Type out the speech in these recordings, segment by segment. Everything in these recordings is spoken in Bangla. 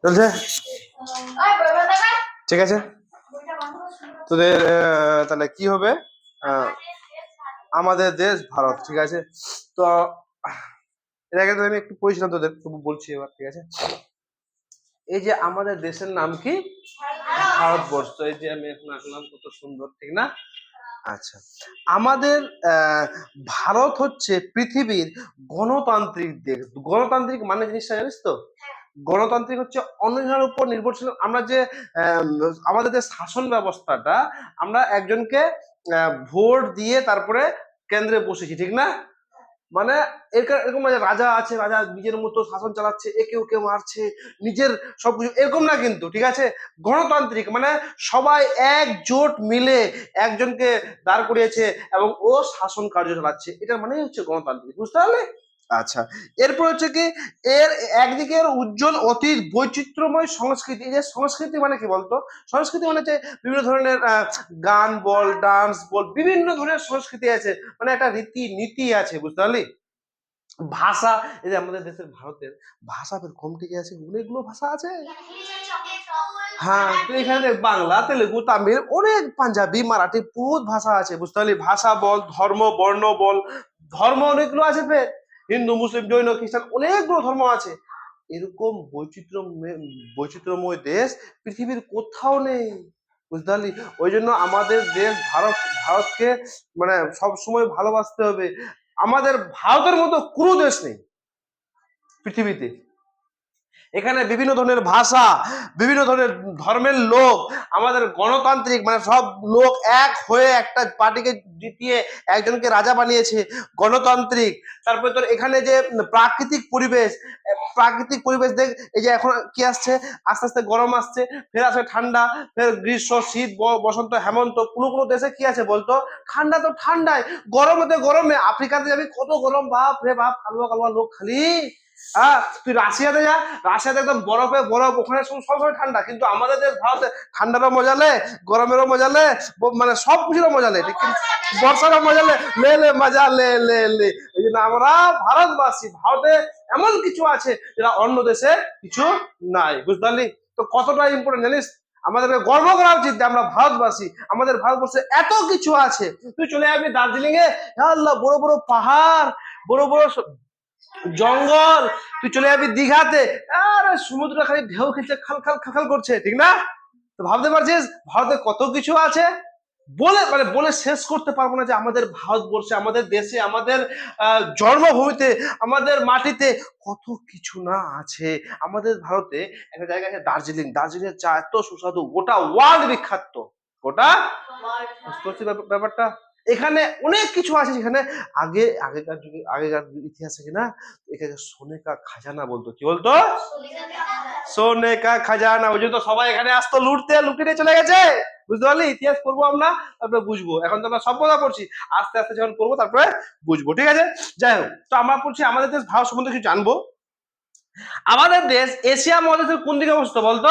চলছে? ঠিক আছে। তোদের তাহলে কি হবে? আমাদের দেশ ভারত, ঠিক আছে। তো এর আগে তো আমি একটু পড়েছিলাম তোদের, তবু বলছি এবার, ঠিক আছে। এই যে আমাদের দেশের নাম কি? ভারতবর্ষ। এই যে আমি এখন আঁকলাম, কত সুন্দর, ঠিক না? আচ্ছা, আমাদের ভারত হচ্ছে পৃথিবীর গণতান্ত্রিক দেশ। গণতান্ত্রিক মানে জিনিসটা জানিস তো? গণতান্ত্রিক হচ্ছে অন্যজনের উপর নির্ভরশীল। আমরা যে আহ, আমাদের যে শাসন ব্যবস্থাটা, আমরা একজনকে ভোট দিয়ে তারপরে কেন্দ্রে বসেছি, ঠিক না? মানে এরকম না যে রাজা আছে, রাজা নিজের মতো শাসন চালাচ্ছে, একে ওকে মারছে, নিজের সবকিছু, এরকম না কিন্তু, ঠিক আছে। গণতান্ত্রিক মানে সবাই একজোট মিলে একজনকে দাঁড় করিয়েছে এবং ও শাসন কার্য চালাচ্ছে, এটা মানে হচ্ছে গণতান্ত্রিক, বুঝতে পারলে? আচ্ছা, এরপর হচ্ছে কি, এর একদিকে এর উজ্জ্বল অতীত বৈচিত্র্যময় সংস্কৃতি। এই যে সংস্কৃতি মানে কি বলতো? সংস্কৃতি মানে হচ্ছে বিভিন্ন ধরনের গান বল, ডান্স বল, বিভিন্ন ধরনের সংস্কৃতি আছে, মানে একটা রীতি নীতি আছে, বুঝতে পারলি? ভাষা, এই যে আমাদের দেশের ভারতের ভাষা বের কম থেকে আছে, অনেকগুলো ভাষা আছে। হ্যাঁ, তো এখানে দেখ, বাংলা, তেলেগু, তামিল, অনেক, পাঞ্জাবি, মারাঠি, বহুত ভাষা আছে, বুঝতে পারলি? ভাষা বল, ধর্ম বর্ণ বল, ধর্ম অনেকগুলো আছে ফের, হিন্দু মুসলিম জৈন খ্রিস্টান, অনেকগুলো ধর্ম আছে। এরকম বৈচিত্র্যময় দেশ পৃথিবীর কোথাও নেই, বুঝতে পারলি? ওই জন্য আমাদের দেশ ভারত, ভারতকে মানে সব সময় ভালোবাসতে হবে। আমাদের ভারতের মতো কোনো দেশ নেই পৃথিবীতে। এখানে বিভিন্ন ধরনের ভাষা, বিভিন্ন ধরনের ধর্মের লোক, আমাদের গণতান্ত্রিক মানে সব লোক এক হয়ে একটা পার্টিকে জিতিয়ে একজনকে রাজা বানিয়েছে, গণতান্ত্রিক। তারপরে তোর এখানে যে প্রাকৃতিক পরিবেশ, প্রাকৃতিক পরিবেশ দেখ, এই যে এখন কি আসছে, আস্তে আস্তে গরম আসছে, ফের আসে ঠান্ডা, ফের গ্রীষ্ম, শীত, বসন্ত, হেমন্ত। কোনো কোনো দেশে কি আছে বলতো? ঠান্ডা তো ঠান্ডায়, গরমেতে গরমে। আফ্রিকাতে যাবি, কত গরম, বাপ রে বাপ, কালুয়া কালুয়া লোক খালি। হ্যাঁ, তুই রাশিয়াতে যা, রাশিয়াতে একদম বরফে বরফ, ওখানে সবসময় ঠান্ডা। কিন্তু আমাদের দেশ ভারতে ঠান্ডারও মজা লে, গরমেরও মজা লে, মানে সব কিছুরও মজা লে, ঠিক? বর্ষারও মজা লে, লে লে মজা লে লে লে। এই জন্য আমরা ভারতবাসী, ভারতে এমন কিছু আছে যেটা অন্য দেশে কিছু নাই, বুঝতে পারলি? তো কতটা ইম্পর্টেন্ট জানিস? আমাদেরকে গর্ব করা উচিত যে আমরা ভারতবাসী, আমাদের ভারতবর্ষে এত কিছু আছে। তুই চলে যাবি দার্জিলিং এ, আল্লাহ, বড় বড় পাহাড়, বড় বড় জঙ্গল। তুই চলে যাবি দীঘাতে, আরে সমুদ্র খালি ঢেউ খেলছে, খাল খাল খাল খাল করছে, ঠিক না? তো ভাবতে পারছিস ভারতে কত কিছু আছে। বলে মানে বলে শেষ করতে পারবো না যে আমাদের ভারতবর্ষে, আমাদের দেশে, আমাদের জন্মভূমিতে, আমাদের মাটিতে কত কিছু না আছে। আমাদের ভারতে একটা জায়গা আছে দার্জিলিং, দার্জিলিং এর চা এত সুস্বাদু, গোটা ওয়ার্ল্ড বিখ্যাত, গোটা। বুঝতে পারছি ব্যাপারটা? এখানে অনেক কিছু আছে যেখানে আগেকার যুগে, আগেকার ইতিহাসে কিনা এখানে সোনে কা খাজানা বলতো। কি বলতো? সোনে কা খাজানা। ওই জন্য তো সবাই এখানে আসতো লুটতে, লুটে নিয়ে চলে গেছে, বুঝতে পারলি? ইতিহাস পড়বো আমরা, তারপরে বুঝবো। এখন তো আমরা সভ্যতা পড়ছি, আস্তে আস্তে যখন পড়বো তারপরে বুঝবো, ঠিক আছে। যাই হোক, তো আমরা পড়ছি আমাদের দেশ ভারত সম্বন্ধে কিছু জানবো। আমাদের দেশ এশিয়া মহাদেশের কোন দিকে অবস্থিত বলতো?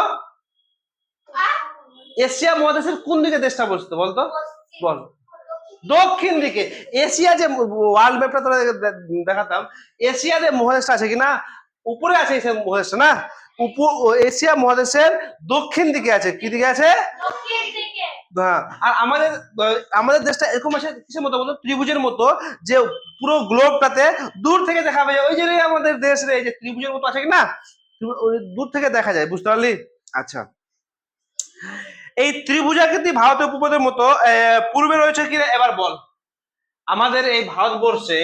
এশিয়া মহাদেশের কোন দিকে দেশটা অবস্থিত বলতো? বল। দক্ষিণ দিকে। এশিয়া যে ওয়ার্ল্ড ম্যাপটা তোরা দেখাতাম, এশিয়া যে মহাদেশটা আছে কিনা, উপরে আছে এশিয়া মহাদেশটা না, এশিয়া মহাদেশের দক্ষিণ দিকে আছে। কি দিকে আছে? হ্যাঁ। আর আমাদের আমাদের দেশটা এরকম আছে কিসের মতো বলতো? ত্রিভুজের মতো, যে পুরো গ্লোবটাতে দূর থেকে দেখা যায়। ওই জন্যই আমাদের দেশ রে, এই যে ত্রিভুজের মতো আছে কিনা, দূর থেকে দেখা যায়, বুঝতে পারলি? আচ্ছা, এই ত্রিভুজাকৃতি ভারতের উপদ্বীপের মতো পূর্বে রয়েছে কি এবার বল। আমাদের এই ভারতবর্ষে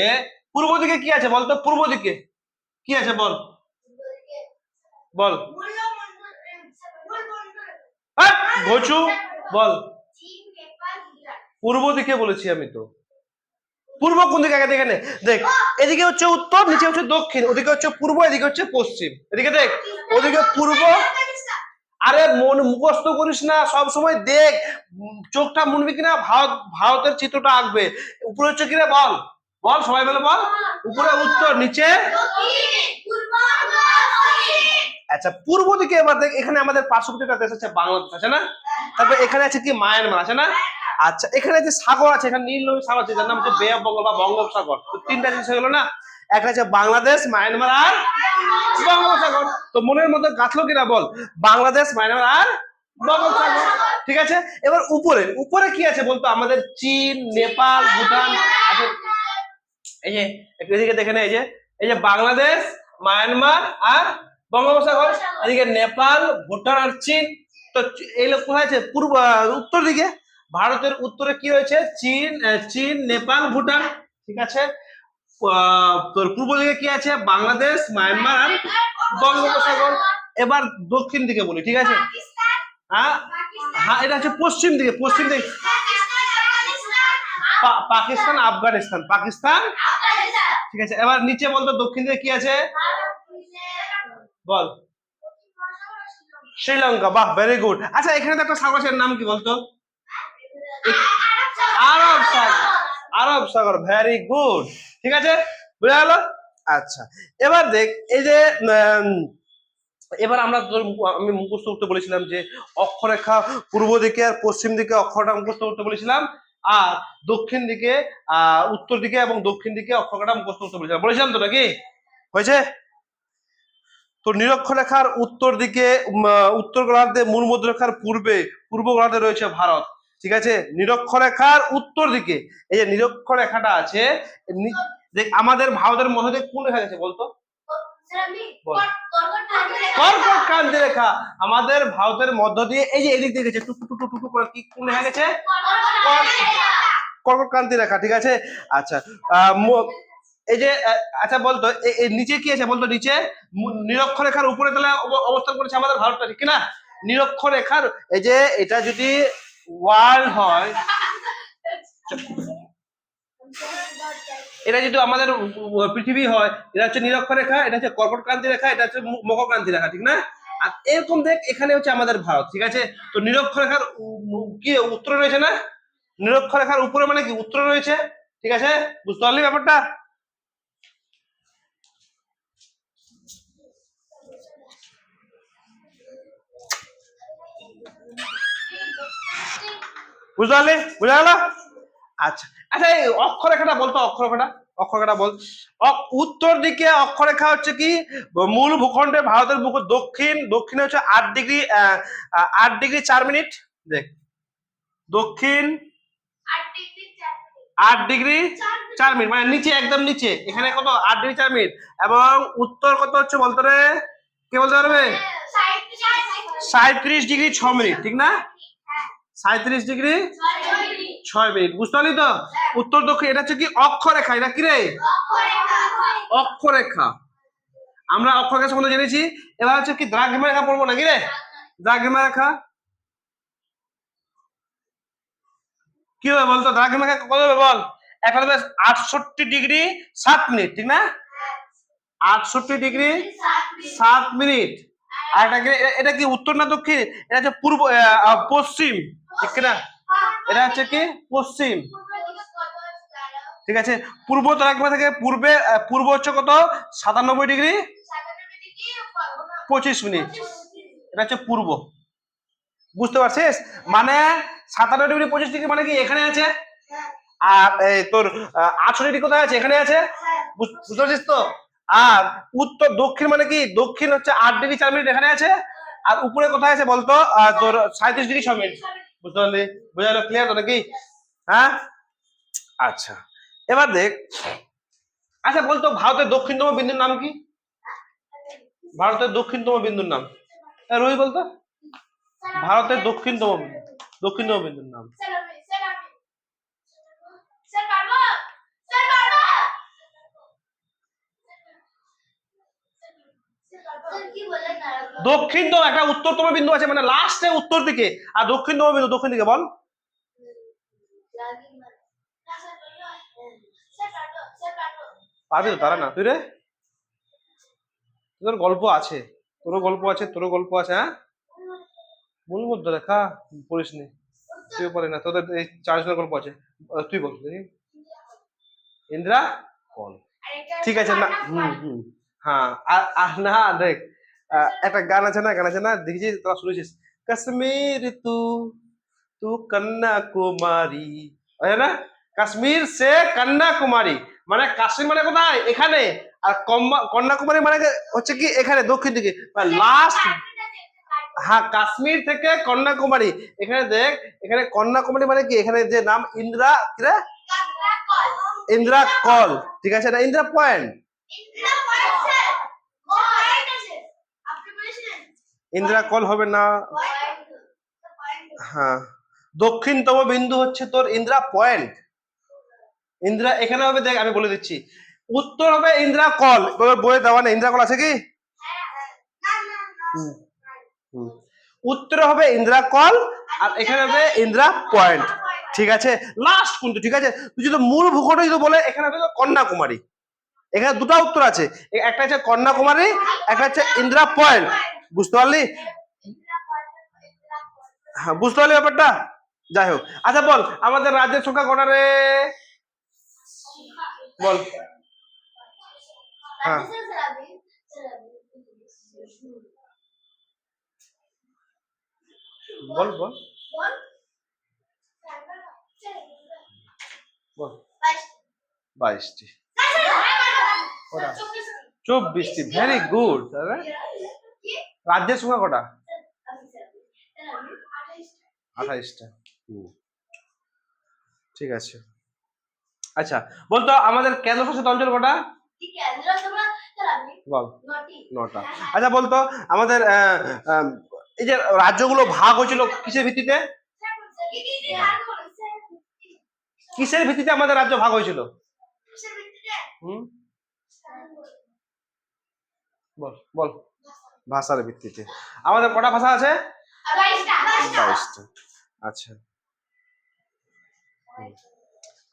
পূর্ব দিকে কি আছে বলতো? পূর্ব দিকে কি আছে বল, বল। ঘোচু, বল। পূর্ব দিকে বলেছি আমি তো। পূর্ব কোন দিকে আগে দেখে নে, দেখ, এদিকে হচ্ছে উত্তর, নিচে হচ্ছে দক্ষিণ, ওদিকে হচ্ছে পূর্ব, এদিকে হচ্ছে পশ্চিম। এদিকে দেখ, ওদিকে পূর্ব। আরে মন মুখস্থ করিস না, সব সময় দেখ, চোখটা মুনবি কিনা, ভারতের চিত্রটা আঁকবে। উপরে হচ্ছে কিনা বল, বল সবাই বলে বল। উপরে উত্তর, নিচে। আচ্ছা, পূর্ব দিকে এবার দেখ, এখানে আমাদের পার্শ্ববর্তী একটা দেশ আছে বাংলাদেশ, আছে না? তারপর এখানে আছে কি মায়ানমার, আছে না? আচ্ছা, এখানে যে সাগর আছে, এখানে নীল নদী সাগর আছে, যার নাম হচ্ছে বে অফ বেঙ্গল বা বঙ্গোপসাগর। তো তিনটা জিনিস হয়ে গেল না। একটা আছে বাংলাদেশ, মায়ানমার আর বঙ্গোপসাগর। তো মনের মধ্যে গাঁথলো কিনা বল, বাংলাদেশ, মায়ানমার আর বঙ্গোপসাগর। ঠিক আছে, এবার উপরে উপরে কি আছে বলতো, আমাদের চীন, নেপাল, ভুটান আছে। এই যে একটু এদিকে দেখে নে, এই যে বাংলাদেশ, মায়ানমার আর বঙ্গোপসাগর, এদিকে নেপাল, ভুটান আর চীন। তো এই লোক কোথায় আছে, পূর্ব উত্তর দিকে। ভারতের উত্তরে কি রয়েছে, চীন, চীন, নেপাল, ভুটান। ঠিক আছে, তোর পূর্ব দিকে কি আছে, বাংলাদেশ, মায়ানমার আর বঙ্গোপসাগর। এবার দক্ষিণ দিকে বলি, ঠিক আছে। হ্যাঁ হ্যাঁ, এটা হচ্ছে পশ্চিম দিকে, পশ্চিম দিকে পাকিস্তান, আফগানিস্তান, পাকিস্তান। ঠিক আছে, এবার নিচে বলতো দক্ষিণ দিকে কি আছে বল, শ্রীলঙ্কা। বাহ, ভেরি গুড। আচ্ছা, এখানে তো একটা সাগর আছে, নাম কি বলতো, আরব সাগর, আরব সাগর। ভেরি গুড, ঠিক আছে, বুঝা গেল। আচ্ছা, এবার দেখ, এই যে এবার আমরা আমি মুখস্থ করতে বলেছিলাম যে অক্ষরেখা পূর্ব দিকে আর পশ্চিম দিকে অক্ষরটা মুখস্থ করতে বলেছিলাম, আর দক্ষিণ দিকে উত্তর দিকে এবং দক্ষিণ দিকে অক্ষরটা মুখস্থ করতে বলেছিলাম তো নাকি, হয়েছে? তো নিরক্ষরেখার উত্তর দিকে উত্তর গোলার্ধে মূল মধ্যরেখার পূর্বে পূর্ব গোলার্ধে রয়েছে ভারত। ঠিক আছে, নিরক্ষরেখার উত্তর দিকে এই যে নিরক্ষরেখাটা আছে, দেখ আমাদের ভারতের মধ্যে দিয়ে কোন রেখা গেছে বলতো, কর্কট ক্রান্তি রেখা। আমাদের ভারতের মধ্য দিয়ে এই যে এদিক দিয়ে গেছে, টুকু টুকু টুকু করে কি কোন রেখা গেছে, কর্কট ক্রান্তি রেখা। ঠিক আছে, আচ্ছা এই যে আচ্ছা বলতো নিচে কি আছে বলতো, নিচে নিরক্ষরেখার উপরে তাহলে অবস্থান করেছে আমাদের ভারতটা, ঠিক না? নিরক্ষরেখার এই যে এটা যদি ওয়ার্ল্ড হয়, এটা যদি আমাদের পৃথিবী হয়, এটা হচ্ছে নিরক্ষরেখা, এটা হচ্ছে কর্কট ক্রান্তি রেখা, এটা হচ্ছে মকর ক্রান্তি রেখা, ঠিক না? আর এরকম দেখ এখানে হচ্ছে আমাদের ভারত। ঠিক আছে, তো নিরক্ষরেখার কি উত্তরে রয়েছে না, নিরক্ষরেখার উপরে মানে কি উত্তরে রয়েছে। ঠিক আছে, বুঝতে পারলি ব্যাপারটা? বুঝতে পারলি, বুঝা গেল? আচ্ছা আচ্ছা, এই অক্ষরেখাটা বলতো, অক্ষরেখাটা বল। উত্তর দিকে অক্ষরেখা হচ্ছে কি, মূল ভূখণ্ডে ভারতের দক্ষিণে হচ্ছে 8 ডিগ্রি 8 ডিগ্রি 4 মিনিট। দেখ, দক্ষিণ 8 ডিগ্রি 4 মিনিট, মানে নিচে, একদম নিচে। এখানে কত, 8 ডিগ্রি 4 মিনিট। এবং উত্তর কত হচ্ছে বলতো রে, কে বলতে পারবে? 37 ডিগ্রি 6 মিনিট, ঠিক না? 37 ডিগ্রি 6 মিনিট, বুঝতে পারলি তো? উত্তর দক্ষিণ, এটা হচ্ছে কি অক্ষরেখা, এটা কি রে, অক্ষরেখা। আমরা অক্ষরেখা সম্বন্ধে জেনেছি। এবার হচ্ছে কি দ্রাঘিমা রেখা পড়বো নাকি রে, দ্রাঘিমা রেখা কি হবে বলতো, দ্রাঘিমা রেখা কত হবে বল, একটা হবে 68 ডিগ্রি 7 মিনিট, ঠিক না? 68 ডিগ্রি 7 মিনিট। আর এটা কি উত্তর না দক্ষিণ, এটা হচ্ছে পূর্ব পশ্চিম, ঠিক না? এটা হচ্ছে কি পশ্চিম। ঠিক আছে, পূর্ব দ্রাঘিমা থেকে পূর্ব হচ্ছে কত, 97 ডিগ্রি 25 মিনিট, এটা হচ্ছে পূর্ব। বুঝতে পারছিস? মানে 97 ডিগ্রি 25 ডিগ্রি মানে কি এখানে আছে, আর তোর 68 ডিগ্রি কোথায় আছে, এখানে আছে। বুঝতে পারছিস তো? আর উত্তর দক্ষিণ মানে কি, দক্ষিণ হচ্ছে 8 ডিগ্রি 4 মিনিট এখানে আছে, আর উপরে কোথায় আছে বলতো, তোর 37 ডিগ্রি 6 মিনিট। বুঝতে পারলি, বোঝা গেল, ক্লিয়ার তো নাকি? হ্যাঁ, আচ্ছা এবার দেখ, আচ্ছা বলতো ভারতের দক্ষিণতম বিন্দুর নাম কি, ভারতের দক্ষিণতম বিন্দুর নাম, রোহি বলতো, ভারতের দক্ষিণতম বিন্দুর নাম। দক্ষিণতম, একটা উত্তরতম বিন্দু আছে, মানে লাস্টে উত্তর দিকে, আর দক্ষিণতম বিন্দু দক্ষিণ দিকে, বল। পারবি তো, তারা না তুই রে, তোর গল্প আছে, তোরও গল্প আছে, হ্যাঁ। মূল মধ্য রেখা পড়িস নি, তুই পড়ে না, তোদের এই 4 জনের গল্প আছে, তুই বল দেখি। ইন্দিরা কল, ঠিক আছে না, হ্যাঁ। আর না দেখ, একটা গান আছে না দেখেছিস, তোরা শুনেছিস, কাশ্মীর তু তু কন্যাকুমারী, আছে না, কাশ্মীর সে কন্যাকুমারী। মানে কাশ্মীর মানে কোথায়? এখানে। আর কন্যাকুমারী মানে হচ্ছে কি এখানে দক্ষিণ দিকে, লাস্ট। হ্যাঁ, কাশ্মীর থেকে কন্যাকুমারী। এখানে দেখ, এখানে কন্যাকুমারী মানে কি, এখানে যে নাম ইন্দ্রা কি রে, ইন্দ্রা কল, ঠিক আছে, না ইন্দ্রা পয়েন্ট, ইন্দ্রা কল হবে না। হ্যাঁ, দক্ষিণতম বিন্দু হচ্ছে তোর ইন্দ্রা পয়েন্ট। ইন্দ্রা এখানে হবে, দেখ আমি বলে দিচ্ছি, উত্তর হবে ইন্দ্রা কল। বইয়ে দেওয়া না ইন্দ্রা কল আছে কি? উত্তর হবে ইন্দ্রা কল, আর এখানে হবে ইন্দ্রা পয়েন্ট, ঠিক আছে, লাস্ট কিন্তু, ঠিক আছে। তুই যদি মূল ভূখণ্ড যদি বলে, এখানে হবে কন্যাকুমারী। এখানে দুটো উত্তর আছে, একটা হচ্ছে কন্যাকুমারী, একটা হচ্ছে ইন্দ্রা পয়েন্ট। বুঝতে পারলি? হ্যাঁ, বুঝতে পারলি ব্যাপারটা? যাই হোক, আচ্ছা বল, আমাদের রাজ্যের সংখ্যা কটা রে? বল। হ্যাঁ, বল বল বল। 22টি। 24টি, ভেরি গুড। রাজ্যের সংখ্যা কটা? 28টা। ঠিক আছে। আচ্ছা বলতো, আমাদের কেন্দ্রশাসিত অঞ্চল কটা? বল। 9টা। আচ্ছা বলতো, আমাদের এই যে রাজ্যগুলো ভাগ হয়েছিল কিসের ভিত্তিতে? কিসের ভিত্তিতে আমাদের রাজ্য ভাগ হয়েছিল? বল বল। ভাষার ভিত্তিতে। আমাদের কটা ভাষা আছে? 22টা। আচ্ছা,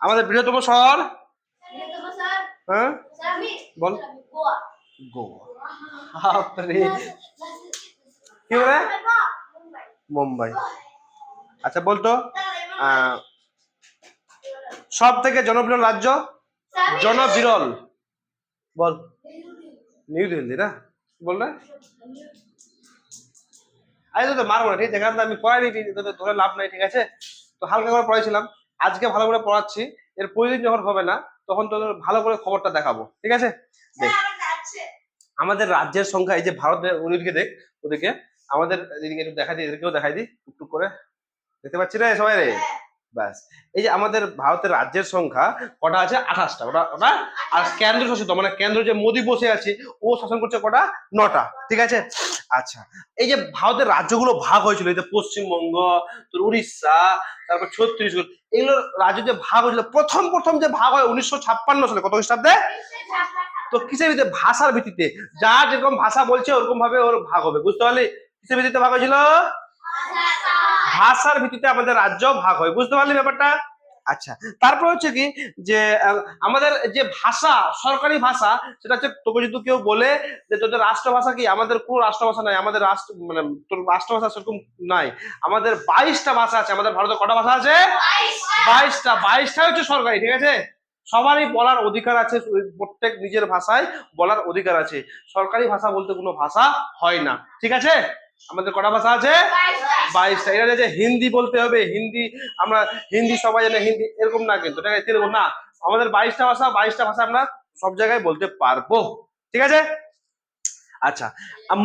আমাদের বৃহত্তম শহর? হ্যাঁ বল। গোয়া। কি বলে? মুম্বাই। আচ্ছা বলতো, সব থেকে জনবিরল রাজ্য? জনবিরল বল। নিউ দিল্লি না? বল না। আরে তো মারবো না, ঠিক আছে, কারণ আমি পড়াইনি, ধরে লাভ নাই, ঠিক আছে। তো হালকা করে পড়াইছিলাম, আজকে ভালো করে পড়াচ্ছি, এর প্রতিদিন যখন হবে না তখন তোদের ভালো করে খবরটা দেখাবো, ঠিক আছে। দেখ, আমাদের রাজ্যের সংখ্যা, এই যে ভারতের ওদিকে দেখ, ওদিকে আমাদের এদিকে একটু দেখাই দিই, এদেরকেও দেখাই দিই টুকটুক করে, দেখতে পাচ্ছি রে সবাই রে? ব্যাস, এই যে আমাদের ভারতের রাজ্যের সংখ্যা কটা আছে? 28টা। ওটা ওটা আর কেন্দ্র শাসিত, মানে কেন্দ্র যে মোদি বসে আছে, ও শাসন করছে কটা? 9টা, ঠিক আছে। আচ্ছা, এই যে ভারতের রাজ্যগুলো ভাগ হয়েছিল, এই যে পশ্চিমবঙ্গ, তোর উড়িষ্যা, তারপর ছত্তিশগড়, এগুলো রাজ্য যে ভাগ হয়েছিল, প্রথম প্রথম যে ভাগ হয় 1956 সালে, কত খ্রিস্টাব্দে? তো কিসের ভিত্তিতে? ভাষার ভিত্তিতে। যার যেরকম ভাষা বলছে ওরকম ভাবে ওর ভাগ হবে, বুঝতে পারলি? কিসের ভিত্তিতে ভাগ হয়েছিল? ভাষার ভিত্তিতে আমাদের রাজ্য ভাগ হয়, বুঝতে পারলি ব্যাপারটা? আচ্ছা, তারপর হচ্ছে কি, যে আমাদের যে ভাষা, সরকারি ভাষা, সেটা হচ্ছে, তোকে যদি কেউ বলে যে তোদের রাষ্ট্রভাষা কি, আমাদের কোনো রাষ্ট্রভাষা নাই, আমাদের রাষ্ট্র মানে তোর রাষ্ট্রভাষা সেরকম নাই। আমাদের 22টা ভাষা আছে। আমাদের ভারতে কটা ভাষা আছে? 22টা। 22টা হচ্ছে সরকারি, ঠিক আছে। সবারই বলার অধিকার আছে, প্রত্যেক নিজের ভাষায় বলার অধিকার আছে। সরকারি ভাষা বলতে কোনো ভাষা হয় না, ঠিক আছে। আমাদের কটা ভাষা আছে? 22টা। এটা যে হিন্দি বলতে হবে, হিন্দি আমরা হিন্দি সবাই জানে, হিন্দি এরকম না, কিন্তু এরকম না। আমাদের 22টা ভাষা, 22টা ভাষা আমরা সব জায়গায় বলতে পারবো, ঠিক আছে। আচ্ছা,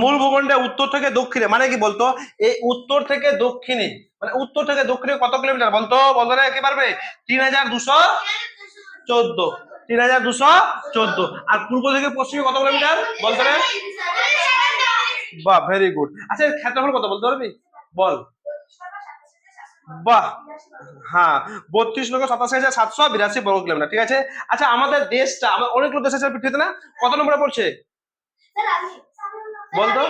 মূল ভূখণ্ডে উত্তর থেকে দক্ষিণে মানে কি বলতো? এই উত্তর থেকে দক্ষিণে, মানে উত্তর থেকে দক্ষিণে কত কিলোমিটার বলতো? বলতো রে, কে পারবে? 3214। 3214। আর পূর্ব থেকে পশ্চিমে কত কিলোমিটার বলতো রে? বাহ, ভেরি গুড। আচ্ছা, ক্ষেত্রফল কত বলতে পারবি? বল। বাহ, হ্যাঁ, 32,87,782 বর্গ কিলোমিটার, ঠিক আছে। আচ্ছা, আমাদের দেশটা, আমার অনেকগুলো দেশ আছে পৃথিবীতে না, কত নম্বরে পড়ছে বলতো?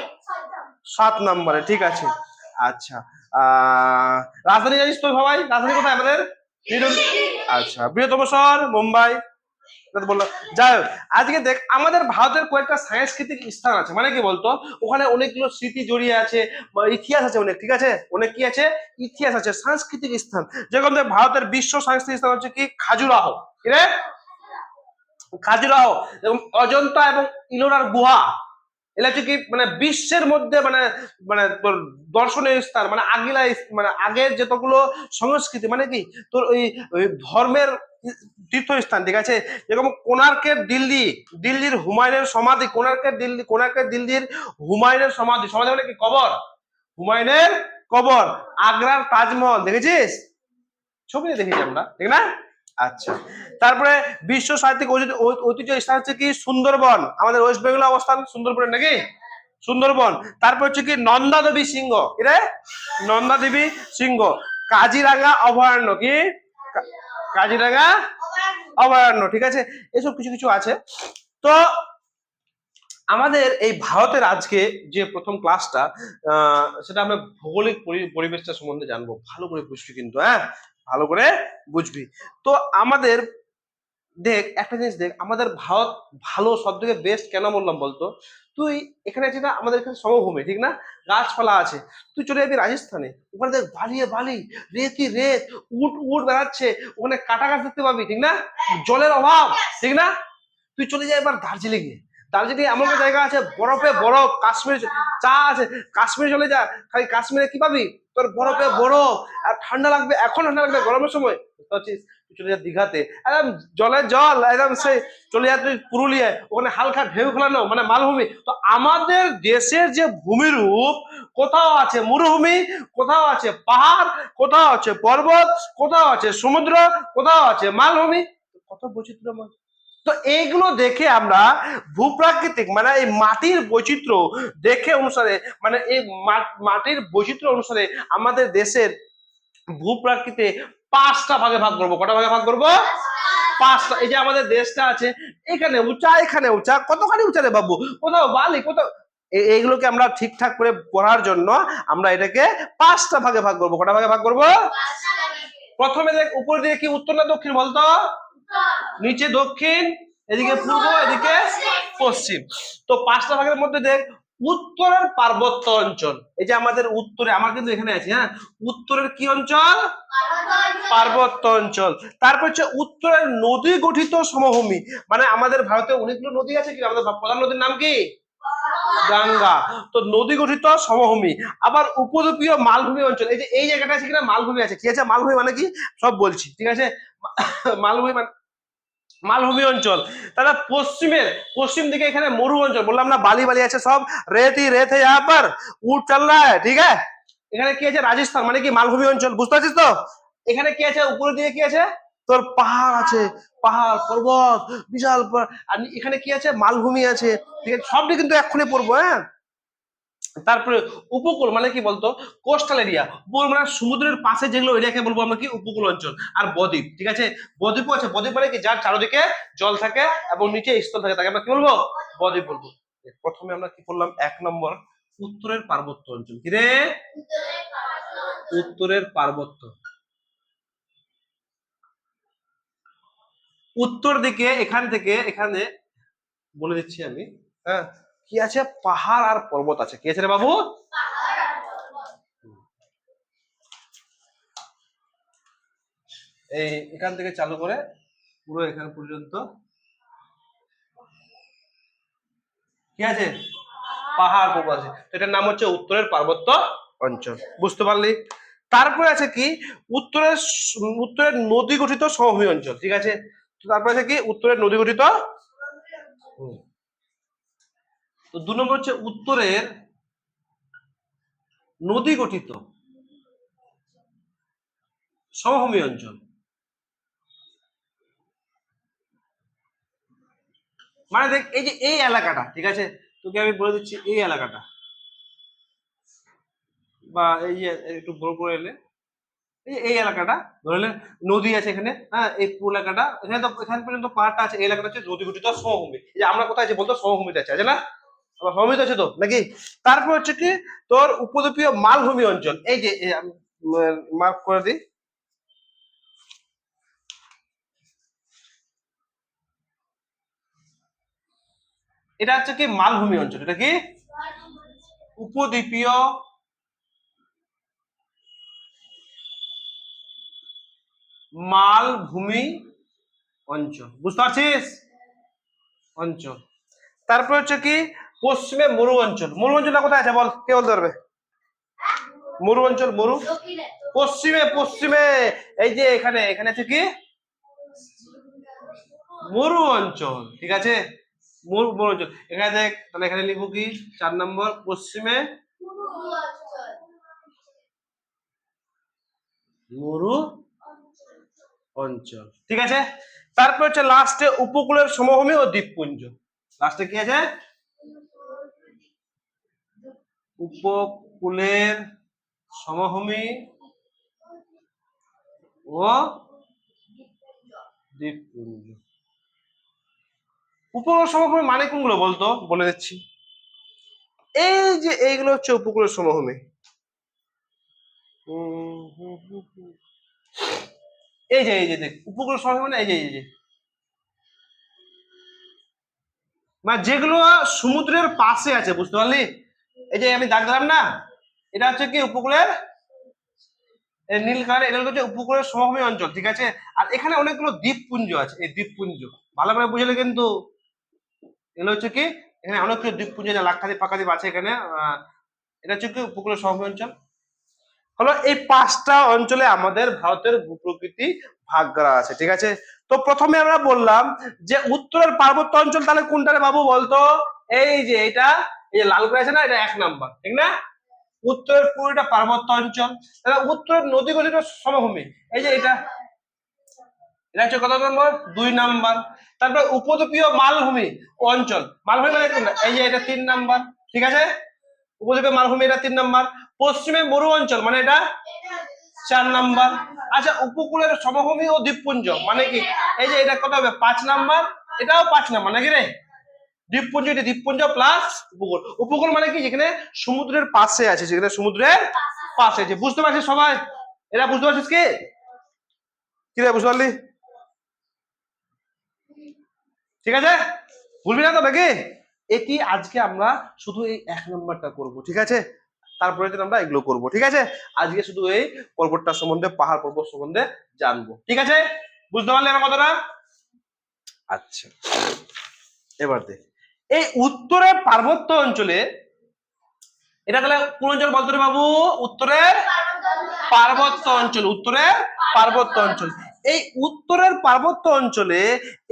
7 নম্বরে, ঠিক আছে। আচ্ছা, রাজধানী জানিস তো সবাই? রাজধানী কোথায় আমাদের? আচ্ছা, বৃহত্তম শহর? মুম্বাই, বললাম। যাই হোক, আজকে দেখ, আমাদের ভারতের কয়েকটা সাংস্কৃতিক স্থান আছে, মানে কি বলতো, ওখানে অনেকগুলো স্মৃতি জড়িয়ে আছে, ইতিহাস আছে অনেক, ঠিক আছে। অনেক কি আছে? ইতিহাস আছে, সাংস্কৃতিক স্থান। যেরকম ভারতের বিশ্ব সাংস্কৃতিক স্থান হচ্ছে কি? খাজুরাহ, কি রে? খাজুরাহ, এবং অজন্তা এবং ইলোরার গুহা, এটা হচ্ছে কি মানে বিশ্বের মধ্যে মানে মানে তোর দর্শনীয় স্থান, মানে আগিলা মানে আগের যতগুলো সংস্কৃতি মানে কি তোর ওই ধর্মের তীর্থস্থান, ঠিক আছে। যেরকম কোণার্কের দিল্লি, দিল্লির হুমায়ুনের সমাধি, কোণার্কের দিল্লির হুমায়ুনের সমাধি, সমাধি মানে কি কবর, হুমায়ুনের কবর। আগ্রার তাজমহল দেখেছিস, ছবি দেখেছি আমরা, ঠিক না? আচ্ছা, তারপরে বিশ্ব সাহিত্যিক ঐতিহ্য স্থান হচ্ছে কি সুন্দরবন, আমাদের ওয়েস্ট বেঙ্গলে অবস্থান সুন্দরবনের নাকি সুন্দরবন। তারপর হচ্ছে কি নন্দা দেবী সিংহ, এটা নন্দা দেবী সিংহ। কাজিরাঙ্গা অভয়ারণ্য, কি কাজিরাঙ্গা অভয়ারণ্য, ঠিক আছে। এসব কিছু কিছু আছে। তো আমাদের এই ভারতের আজকে যে প্রথম ক্লাসটা, সেটা আমরা ভৌগোলিক পরিবেশটা সম্বন্ধে জানবো। ভালো করে বুঝবি কিন্তু, হ্যাঁ, ভালো করে বুঝবি। তো আমাদের দেখ একটা জিনিস, দেখ আমাদের ভারত ভালো, সব থেকে বেস্ট কেন বললাম বলতো? তুই এখানে যেটা আমাদের এখানে সমভূমি, ঠিক না, গাছপালা আছে। তুই চলে যাবি রাজস্থানে, ওখানে দেখ বালি বালি, রেতি রেত, উট উট বেড়াচ্ছে, ওখানে কাটা গাছ দেখতে পাবি, ঠিক না, জলের অভাব, ঠিক না। তুই চলে যাই এবার দার্জিলিং এ, দার্জিলিং এমন একটা জায়গা আছে বরফে বরফ, কাশ্মীর চা আছে, কাশ্মীর চলে যা, খালি কাশ্মীরে কি পাবি, তোর বরফে বরফ, আর ঠান্ডা লাগবে, এখন ঠান্ডা লাগবে গরমের সময়, বুঝতে পারছিস। তুই চলে যা দীঘাতে, একদম জলের জল, একদম সেই চলে যা তুই পুরুলিয়ায়, ওখানে হালকা ঢেউ খেলানো, মানে মালভূমি। তো আমাদের দেশের যে ভূমিরূপ, কোথাও আছে মরুভূমি, কোথাও আছে পাহাড়, কোথাও আছে পর্বত, কোথাও আছে সমুদ্র, কোথাও আছে মালভূমি, কত বৈচিত্র্যময়। তো এইগুলো দেখে আমরা ভূপ্রাকৃতিক মানে এই মাটির বৈচিত্র্য দেখে অনুসারে, মানে এই মাটির বৈচিত্র্য অনুসারে আমাদের দেশের ভূপ্রাকৃতিক 5টা ভাগে ভাগ করবো। কটা ভাগে ভাগ করবো? 5টা। এই যে আমাদের দেশটা আছে, এখানে উঁচা, এখানে উঁচা, কতখানি উঁচা রে বাবু, কোথাও বালি, কোথাও, এইগুলোকে আমরা ঠিকঠাক করে পড়ার জন্য আমরা এটাকে 5টা ভাগে ভাগ করবো। কটা ভাগে ভাগ করবো? প্রথমে দেখ উপর দিকে কি উত্তর না দক্ষিণ বলতো? নিচে দক্ষিণ, এদিকে পূর্ব, এদিকে পশ্চিম। তো 5টা ভাগের মধ্যে দেখ উত্তরের পার্বত্য অঞ্চল, এই যে আমাদের উত্তরে, আমার কিন্তু এখানে আছে, হ্যাঁ, উত্তরের কি অঞ্চল? পার্বত্য অঞ্চল। তারপর হচ্ছে উত্তরের নদী গঠিত সমভূমি, মানে আমাদের ভারতে অনেকগুলো নদী আছে, কি আমাদের প্রধান নদীর নাম কি? গঙ্গা। তো নদী গঠিত সমভূমি। আবার উপদ্বীপীয় মালভূমি অঞ্চল, এই যে এই জায়গাটা আছে কিনা মালভূমি আছে, কি আছে মালভূমি মানে কি সব বলছি, ঠিক আছে। মালভূমি মানে মালভূমি অঞ্চল। তাহলে পশ্চিম দিকে এখানে মরু অঞ্চল, বললাম না বালি বালি আছে, সব রেত ही रेत है यहाँ पर, ऊंट चल रहा है, ठीक है। এখানে কি আছে? রাজস্থান, মানে কি মালভূমি অঞ্চল, বুঝতে পারছিস তো। এখানে কি আছে? উপরের দিকে কি আছে? তোর পাহাড় আছে, পাহাড় পর্বত বিশাল, আর এখানে কি আছে? মালভূমি আছে, ঠিক আছে। সবটি কিন্তু এক্ষুনি পড়বো, হ্যাঁ। তারপরে উপকূল মানে কি বলতো? কোস্টাল এরিয়া, উপকূল মানে সমুদ্রের পাশে যেগুলো এরিয়াকে বলবো আমরা কি উপকূল অঞ্চল। আর বদ্বীপ, ঠিক আছে, বদ্বীপও আছে। বদ্বীপ মানে কি যার চারদিকে জল থাকে এবং নিচে স্থল থাকে, তাকে আমরা কি বলবো? বদ্বীপ বলবো। প্রথমে আমরা কি করলাম? 1 নম্বর উত্তরের পার্বত্য অঞ্চল, কি রে? উত্তরের পার্বত্য, উত্তর দিকে এখান থেকে এখানে বলে দিচ্ছি আমি, হ্যাঁ, কি আছে? পাহাড় আর পর্বত আছে। কি আছে রে বাবু? এই এখান থেকে চালু করে পুরো এখান পর্যন্ত কি আছে? পাহাড় পর্বত আছে। এটার নাম হচ্ছে উত্তরের পার্বত্য অঞ্চল, বুঝতে পারলি। তারপরে আছে কি? উত্তরের নদী গঠিত সমভূমি অঞ্চল, ঠিক আছে। তারপরে আছে কি? উত্তরের নদী গঠিত। তো 2 নম্বর হচ্ছে উত্তরের নদী গঠিত সমভূমি অঞ্চল। মানে দেখ এই যে এই এলাকাটা, ঠিক আছে, তোকে আমি বলে দিচ্ছি এই এলাকাটা, বা এই যে একটু বড় করে এলে এই এলাকাটা ধরলে নদী আছে এখানে, হ্যাঁ, এই পুরো এলাকাটা, এখানে তো এখান পর্যন্ত পাহাড়টা আছে, এই এলাকাটা হচ্ছে নদী গঠিত সমভূমি। এই যে আমরা কোথায় আছি বলতো? সমভূমিতে আছে না? আমার সমভূমিতে আছে তো নাকি? তারপর হচ্ছে কি তোর উপদ্বীপীয় মালভূমি অঞ্চল, এই যে মার্ক করে দিই, এটা হচ্ছে কি মালভূমি অঞ্চল। এটা কি? উপদ্বীপীয় মালভূমি অঞ্চল, বুঝতে পারছিস? অঞ্চল। তারপর হচ্ছে কি পশ্চিমে মরু অঞ্চল। মরু অঞ্চলটা কোথায় আছে বল, কে বলতে পারবে? মরু অঞ্চল, মরু পশ্চিমে, পশ্চিমে এই যে এখানে, এখানে আছে কি মরু অঞ্চল, ঠিক আছে, মরু মরু অঞ্চল। এখানে দেখ, তাহলে এখানে লিখবো কি 4 নম্বর পশ্চিমে মরু অঞ্চল, ঠিক আছে। তারপর হচ্ছে লাস্টে উপকূলের সমভূমি ও দ্বীপপুঞ্জ। লাস্টে কি আছে? উপকূলের সমভূমি ও দ্বীপপুঞ্জ। উপকূলের সমভূমি মানে কোনগুলো বলতো, বলে দিচ্ছি। এই যে এইগুলো হচ্ছে উপকূলের সমভূমি। এই যে দেখ উপকূলের সমভূমি মানে এই যে মানে যেগুলো সমুদ্রের পাশে আছে, বুঝতে পারলি? এই যে আমি দাগ দিলাম না, এটা হচ্ছে কি উপকূলের নীল কালার, এটা হচ্ছে উপকূলের সমভূমি অঞ্চল, ঠিক আছে। আর এখানে অনেকগুলো দ্বীপপুঞ্জ আছে, এই দ্বীপপুঞ্জ ভালো করে বুঝলে কিন্তু। এগুলো হচ্ছে কি, এখানে অনেকগুলো দ্বীপপুঞ্জ আছে, লাক্ষাদ্বীপ পাকাদ্বীপ আছে এখানে। এটা হচ্ছে কি উপকূলের সমভূমি অঞ্চল। হলো এই 5টা অঞ্চলে আমাদের ভারতের ভূপ্রকৃতি ভাগ করা আছে, ঠিক আছে। তো প্রথমে আমরা বললাম যে উত্তরের পার্বত্য অঞ্চল, তাহলে কোনটা রে বাবু বলতো? এই যে এটা, এই লাল করে আছে না, এটা 1 নাম্বার, ঠিক না? উত্তরের পুরোটা পার্বত্য অঞ্চল। তাহলে উত্তরের নদী গঠিত সমভূমি, এই যে এটা, এটা হচ্ছে কত নম্বর? 2 নাম্বার। তারপর উপদ্বীপীয় মালভূমি অঞ্চল, মালভূমি মানে কোনটা? এই যে এটা 3 নাম্বার, ঠিক আছে। উপদ্বীপীয় মালভূমি এটা 3 নাম্বার। পশ্চিমে মরু অঞ্চল মানে এটা 4 নাম্বার। আচ্ছা, উপকূলের সমভূমি ও দ্বীপপুঞ্জ মানে কি? এই যে এটা কত হবে? 5 নাম্বার, এটাও 5 নাম্বার নাকি রে? দ্বীপপুঞ্জ, এটা দ্বীপপুঞ্জ প্লাস উপকূল। উপকূল মানে কি? যেখানে সমুদ্রের পাশে আছে, যেখানে সমুদ্রের পাশে আছে। বুঝতে পারছিস সবাই? এরা বুঝতে পারছিস কি? কি রে, বুঝতে পারলি? ঠিক আছে, ভুলবি না তো নাকি? এটি আজকে আমরা শুধু এই 1 নম্বরটা করব, ঠিক আছে। তারপরে দিন আমরা এগুলো করব, ঠিক আছে। আজকে শুধু এই পর্বতটা সম্বন্ধে, পাহাড় পর্বত সম্বন্ধে জানবো, ঠিক আছে। বুঝতে পারলে আমার কথাটা? আচ্ছা, এবার দেখ, এই উত্তরের পার্বত্য অঞ্চলে, এটা তাহলে কোন অঞ্চল বলতো রে বাবু? উত্তরের পার্বত্য অঞ্চল, উত্তরের পার্বত্য অঞ্চল। এই উত্তরের পার্বত্য অঞ্চলে,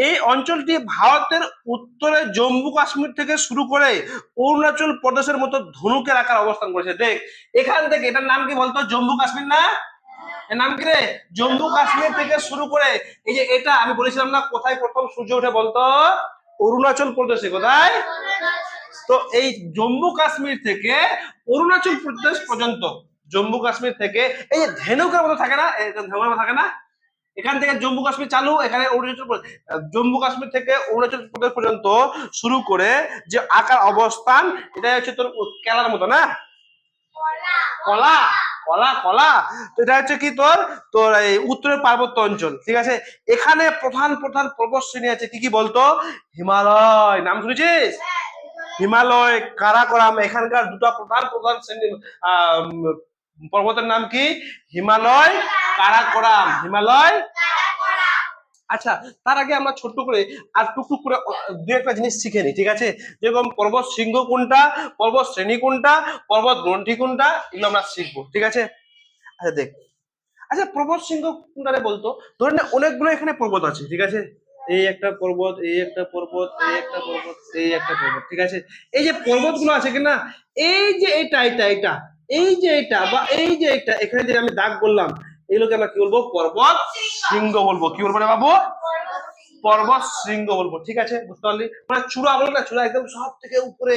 এই অঞ্চলটি ভারতের উত্তরে জম্মু কাশ্মীর থেকে শুরু করে অরুণাচল প্রদেশের মতো ধনুকের আকার অবস্থান করেছে। দেখ এখান থেকে, এটার নাম কি বলতো? জম্মু কাশ্মীর না? এর নাম কি রে? জম্মু কাশ্মীর থেকে শুরু করে এই যে এটা আমি বলেছিলাম না, কোথায় প্রথম সূর্য ওঠে বলতো? অরুণাচল প্রদেশে। কোথায়? তো এই জম্মু কাশ্মীর থেকে অরুণাচল প্রদেশ পর্যন্ত, জম্মু কাশ্মীর থেকে এই যে ধেনুকের মতো থাকে না, ধেনুকের মতো থাকে না, এখান থেকে জম্মু কাশ্মীর চালু, এখানে অরুণাচল জম্মু কাশ্মীর থেকে অরুণাচল প্রদেশ পর্যন্ত শুরু করে যে আকার অবস্থান, এটা হচ্ছে তোর কেলার মতো না, কলা কলা কলা। তো এটা হচ্ছে কি তোর, তোর এই উত্তরের পার্বত্য অঞ্চল, ঠিক আছে। এখানে প্রধান প্রধান পর্বত শ্রেণী আছে, কি কি বলতো? হিমালয়, নাম শুনেছিস? হিমালয়, কারাকোরাম। এখানকার দুটো প্রধান প্রধান শ্রেণী পর্বতের নাম কি? হিমালয়, কারাকোরাম। হিমালয়। আচ্ছা, তার আগে আমরা ছোট্ট করে আর টুকটুক করে দু একটা জিনিস শিখে নিই, ঠিক আছে। যেরকম পর্বত শৃঙ্গ কোনটা, পর্বত শ্রেণী কোনটা, পর্বত গ্রন্থি কোনটা, এগুলো আমরা শিখবো, ঠিক আছে। আচ্ছা দেখ, আচ্ছা পর্বত শৃঙ্গ কোনটা বলতো? ধরেন অনেকগুলো এখানে পর্বত আছে, ঠিক আছে। এই একটা পর্বত, এই একটা পর্বত, এই একটা পর্বত, এই একটা পর্বত, ঠিক আছে। এই যে পর্বতগুলো আছে কিনা, এই যে এটা এটা এটা, এই যে এটা বা এই যে এটা, এখানে যে আমি দাগ বললাম, এগুলোকে আমরা কি বলবো? পর্বত শৃঙ্গ বলবো। কি বলবো রে বাবু? পর্বত শৃঙ্গ বলবো, ঠিক আছে। বুঝতে পারলি? মানে চূড়া বলো না, চূড়া একদম সব থেকে উপরে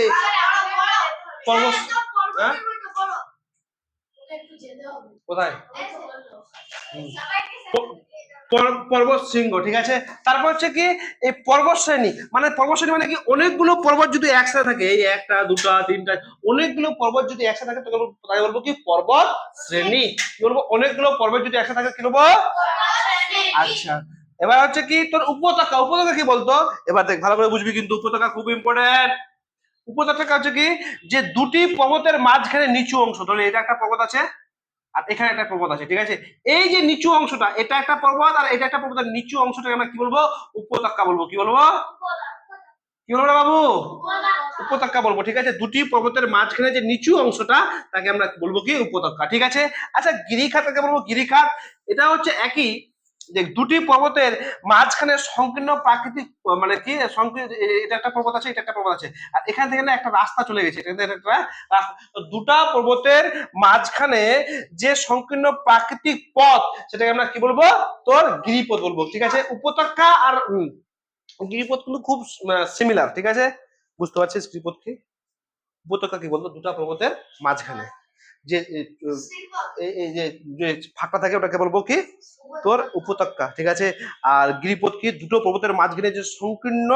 পর্বত। হ্যাঁ, কোথায়? পর্বত শৃঙ্গ, ঠিক আছে। তারপর হচ্ছে কি, এই পর্বত শ্রেণী মানে, পর্বত শ্রেণী মানে কি? অনেকগুলো পর্বত যদি একসাথে থাকে, এই একটা দুটা তিনটা অনেকগুলো পর্বত যদি একসাথে থাকে, তাই বলবো কি? পর্বত শ্রেণী। কি বলবো? অনেকগুলো পর্বত যদি একসাথে থাকে কি বলবো? আচ্ছা, এবার হচ্ছে কি তোর উপত্যকা। উপত্যকা কি বলতো? এবার দেখ ভালো করে বুঝবি কিন্তু, উপত্যকা খুব ইম্পর্টেন্ট। উপত্যকা হচ্ছে কি, যে দুটি পর্বতের মাঝখানে নিচু অংশ, ধরে এটা একটা পর্বত আছে আর এখানে একটা পর্বত আছে, ঠিক আছে। এই যে নিচু অংশটা, এটা একটা পর্বত আর এটা একটা পর্বতের নিচু অংশটাকে আমরা কি বলবো? উপত্যকা বলবো। কি বলবো? কি বলবো বাবু? উপত্যকা বলবো, ঠিক আছে। দুটি পর্বতের মাঝখানে যে নিচু অংশটা তাকে আমরা বলবো কি উপত্যকা, ঠিক আছে। আচ্ছা গিরিখাত কাকে বলবো? গিরিখাত এটা হচ্ছে একই যে দুটি পর্বতের মাঝখানে সংকীর্ণ প্রাকৃতিক মানে কি সংকীর্ণ, এটা একটা পর্বত আছে, এটা একটা পর্বত আছে, আর এখান থেকে না একটা রাস্তা চলে গেছে, এখান থেকে একটা রাস্তা, তো দুটা পর্বতের মাঝখানে যে সংকীর্ণ প্রাকৃতিক পথ সেটাকে আমরা কি বলবো? তোর গিরিপথ বলবো, ঠিক আছে। উপত্যকা আর গিরিপথ কিন্তু খুব সিমিলার, ঠিক আছে। বুঝতে পারছিস গিরিপথ কি? উপত্যকা কি বলতো? দুটা পর্বতের মাঝখানে যে এই যে ফাঁকা থাকে ওটাকে বলবো কি তোর উপত্যকা, ঠিক আছে। আর গিরিপথ কি? দুটো পর্বতের মাঝখানে যে সংকীর্ণ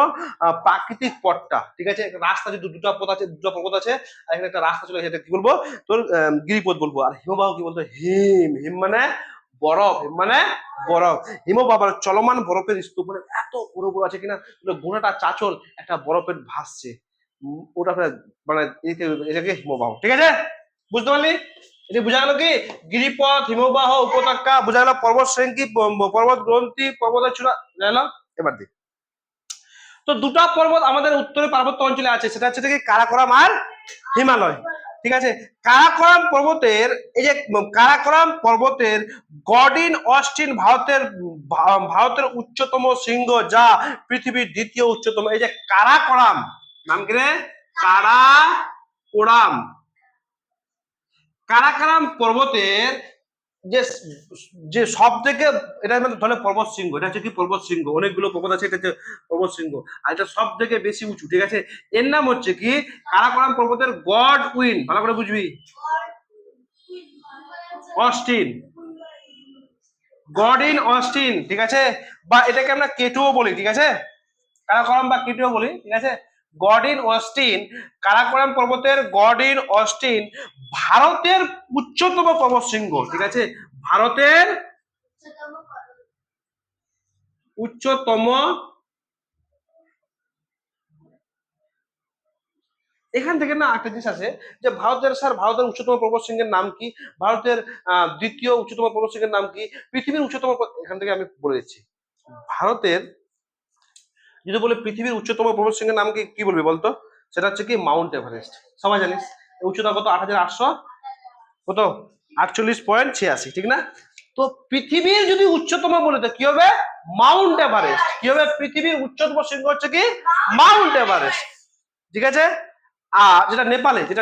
প্রাকৃতিক পথটা, ঠিক আছে। রাস্তা যে দুটো পথ আছে, দুটো পর্বত আছে, আর এখানে একটা রাস্তা চলে গেছে, এটা কি বলবো? তোর গিরিপথ বলবো। আর হিমবাহ কি বলতো? হিম। হিম মানে বরফ, হিম মানে বরফ। হিমবাহ মানে চলমান বরফের স্তূপ, মানে এত বড় বড় আছে কিনা গোনাটা চাচল একটা বরফের ভাসছে, ওটা মানে এটাকে হিমবাহ, ঠিক আছে। বুঝতে পারলি? এটি বোঝা গেল কি গিরিপথ, হিমবাহ, উপত্যকা বোঝা গেল, পর্বত শ্রেণী, পর্বত গ্রন্থি, পর্বতের চূড়া বোঝা গেল। এবার দেখ, তো দুটা পর্বত আমাদের উত্তরে পার্বত্য অঞ্চলে আছে, সেটা হচ্ছে কি কারাকোরাম আর হিমালয়, ঠিক আছে। কারাকোরাম পর্বতের এই যে কারাকোরাম পর্বতের গডিন অস্টিন ভারতের উচ্চতম শৃঙ্গ, যা পৃথিবীর দ্বিতীয় উচ্চতম। এই যে কারাকোরাম, নাম কি রে? কারাকোরাম। কারাকোরাম পর্বতের যে যে সব থেকে, এটা ধরে পর্বত শৃঙ্গ, এটা হচ্ছে কি পর্বত শৃঙ্গ, অনেকগুলো পর্বত আছে, এটা হচ্ছে পর্বত শৃঙ্গ, আর এটা সব থেকে বেশি উঁচু, ঠিক আছে। এর নাম হচ্ছে কি কারাকোরাম পর্বতের গড উইন, ভালো করে বুঝবি, অস্টিন, গডিন অস্টিন, ঠিক আছে। বা এটাকে আমরা কেটুও বলি, ঠিক আছে, কারাকোরাম বা কেটুও বলি, ঠিক আছে। গডিন অস্টিন, কারাকোরাম পর্বতের গডিন অস্টিন ভারতের উচ্চতম পর্বত শৃঙ্গ, ঠিক আছে। ভারতের উচ্চতম, এখান থেকে না একটা জিনিস আছে যে ভারতের উচ্চতম পর্বত শৃঙ্গের নাম কি, ভারতের দ্বিতীয় উচ্চতম পর্বত শৃঙ্গের নাম কি, পৃথিবীর উচ্চতম, এখান থেকে আমি বলে দিচ্ছি। ভারতের যদি বলে পৃথিবীর উচ্চতম পর্বত শৃঙ্গের নাম কি, কি বলবি বলতো? সেটা হচ্ছে কি মাউন্ট এভারেস্ট। সবাই জানিস উচ্চতা কত? 8,800 কত 48.86, ঠিক না? তো পৃথিবীর যদি উচ্চতম বলে তো কি হবে? Mount Everest. কি হবে? পৃথিবীর উচ্চতম শৃঙ্গ হচ্ছে কি মাউন্ট এভারেস্ট, ঠিক আছে। আর যেটা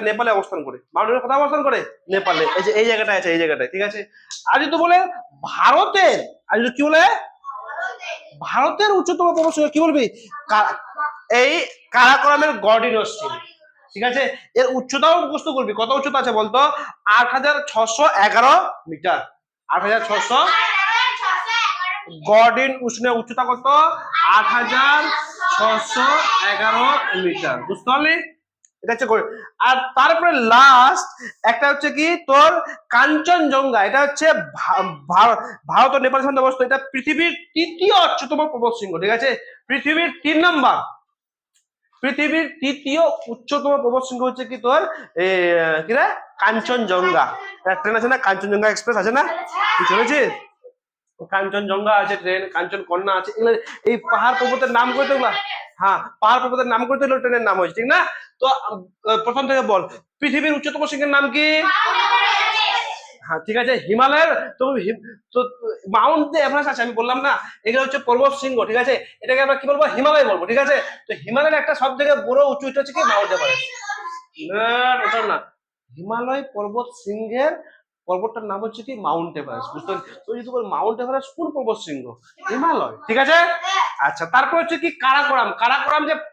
নেপালে অবস্থান করে, মাউন্টেনের কোথায় অবস্থান করে? নেপালে। এই যে এই জায়গাটা আছে, এই জায়গাটায়, ঠিক আছে। আর যদি বলে ভারতের, আর যদি কি বলে ভারতের উচ্চতম পর্বত শৃঙ্গ, কি বলবি? এই কারাকোরামের গডিন অস্টিন, ঠিক আছে। এর উচ্চতাও মুখস্থ করবি, কত উচ্চতা আছে বলতো? 8,611 মিটার। 8,600 গডিন উষ্ণের উচ্চতা কত? 8,611 মিটার। বুঝতে পারলি? এটা হচ্ছে আর তারপরে লাস্ট একটা হচ্ছে কি তোর কাঞ্চনজঙ্ঘা, এটা হচ্ছে ভারত ও নেপালের সঙ্গে অবস্থিত, এটা পৃথিবীর তৃতীয় উচ্চতম পর্বত শৃঙ্গ, ঠিক আছে। পৃথিবীর 3 নম্বর, পৃথিবীর তৃতীয় উচ্চতম পর্বত শৃঙ্গ হচ্ছে কি তোর কি রে? কাঞ্চনজঙ্ঘা। ট্রেন আছে না, কাঞ্চনজঙ্ঘা এক্সপ্রেস আছে না, তুই চলেছিস? কাঞ্চনজঙ্ঘা আছে ট্রেন, কাঞ্চন কন্যা আছে, এগুলো এই পাহাড় পর্বতের নাম করে তো, হ্যাঁ পাহাড় পর্বতের নাম করে তো ট্রেনের নাম হয়েছে, ঠিক না? তো প্রথম থেকে বল, পৃথিবীর উচ্চতম শৃঙ্গের নাম কি? হ্যাঁ ঠিক আছে। হিমালয়ের তো মাউন্ট এভারেস্ট আছে, আমি বললাম না, এগুলো হচ্ছে পর্বত শৃঙ্গ, ঠিক আছে। এটাকে আমরা কি বলবো? হিমালয় বলবো, ঠিক আছে। তো হিমালয়ের একটা সব থেকে বড় উঁচু হচ্ছে কি মাউন্ট এভারেস্ট। ওটা না, হিমালয় পর্বত শৃঙ্গের পর্বতটার নাম হচ্ছে কি মাউন্ট এভারেস্ট। বুঝতে পারছি? তো যদি বল মাউন্ট এভারেস্ট কোন পর্বত শৃঙ্গ? হিমালয়, ঠিক আছে। আচ্ছা তারপর হচ্ছে কি কারাকোরাম।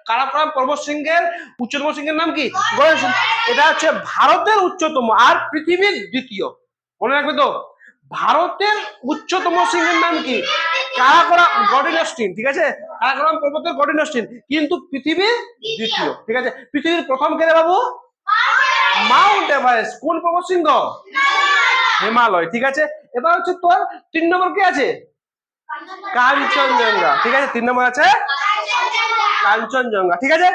কারাকোরাম পর্বত শৃঙ্গের উচ্চতম শৃঙ্গের নাম কি? এটা হচ্ছে ভারতের উচ্চতম আর পৃথিবীর দ্বিতীয়, মনে রাখবে তো। ভারতের উচ্চতম শৃঙ্গের নাম কি? কারাকোরাম গডিন অস্টিন, ঠিক আছে। কারাকোরাম পর্বতের গডিন অস্টিন, কিন্তু পৃথিবীর দ্বিতীয়, ঠিক আছে। পৃথিবীর প্রথম কে রে বাবু? Mount Everest. কোন পর্বত শৃঙ্গ? হিমালয়, ঠিক আছে। এবার হচ্ছে তোর 3 নম্বর কি আছে? কাঞ্চনজঙ্ঘা, ঠিক আছে। 3 নম্বর আছে কাঞ্চনজঙ্ঘা, ঠিক আছে।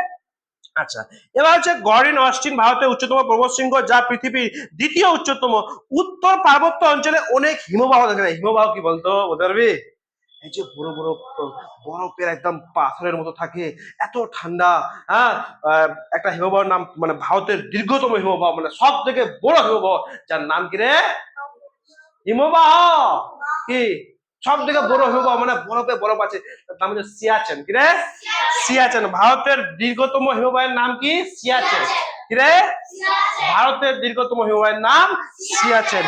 আচ্ছা এবার হচ্ছে গডিন অস্টিন ভারতের উচ্চতম পর্বত শৃঙ্গ, যা পৃথিবীর দ্বিতীয় উচ্চতম। উত্তর পার্বত্য অঞ্চলে অনেক হিমবাহ দেখা যায়। হিমবাহ কি বলতো? বলতে পারবি? এই যে বড় বড় বরফের একদম পাথরের মতো থাকে, এত ঠান্ডা। হ্যাঁ, একটা হিমবাহের নাম, মানে ভারতের দীর্ঘতম হিমবাহ, মানে সব থেকে বড় হিমবাহ, যার নাম কি রে? হিমবাহ। কি সব থেকে বড় হিমবাহ, মানে বরফে বরফ আছে, তার নাম হচ্ছে সিয়াচেন। কি রে? সিয়াচেন। ভারতের দীর্ঘতম হিমবাহের নাম কি? সিয়াচেন। কি রে? ভারতের দীর্ঘতম হিমবাহের নাম সিয়াচেন।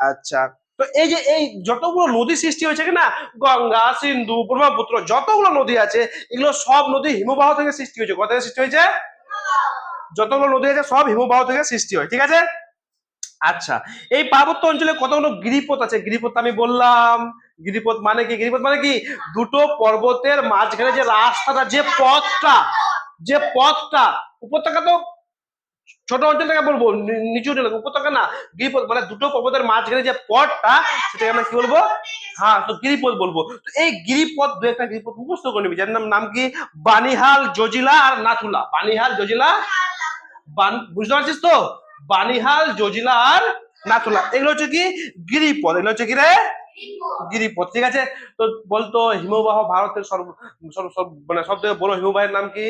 আচ্ছা, তো এই যে এই যতগুলো নদী সৃষ্টি হয়েছে কিনা, গঙ্গা, সিন্ধু, ব্রহ্মপুত্র, যতগুলো নদী আছে, এগুলো সব নদী হিমবাহ থেকে সৃষ্টি হয়েছে। কোথা থেকে সৃষ্টি হয়েছে? যতগুলো নদী আছে সব হিমবাহ থেকে সৃষ্টি হয়। ঠিক আছে। আচ্ছা, এই পার্বত্য অঞ্চলে কতগুলো গিরিপথ আছে? গিরিপথ আমি বললাম। গিরিপথ মানে কি? গিরিপথ মানে কি? দুটো পর্বতের মাঝখানে যে রাস্তাটা, যে পথটা উপত্যকা তো ছোট অঞ্চল থেকে বলবো, নিচু উপত্যকা না। গিরিপথ মানে দুটো পর্বতের মাঝখানে যে পথটা, সেটাকে আমরা কি বলবো? হ্যাঁ, তো গিরিপথ বলবো। তো এই গিরিপথ, দু একটা গিরিপথ মুখস্থ করে নিবি, যার নাম কি? বানিহাল, জজিলা আর নাথুলা। বানিহাল, জজিলা, বুঝতে পারছিস তো? বানিহাল, জজিলা আর নাথুলা, এগুলো হচ্ছে কি? গিরিপথ। এগুলো হচ্ছে কি রে? গিরিপথ। ঠিক আছে। তো বলতো হিমবাহ ভারতের মানে সব থেকে বড় হিমবাহের নাম কি?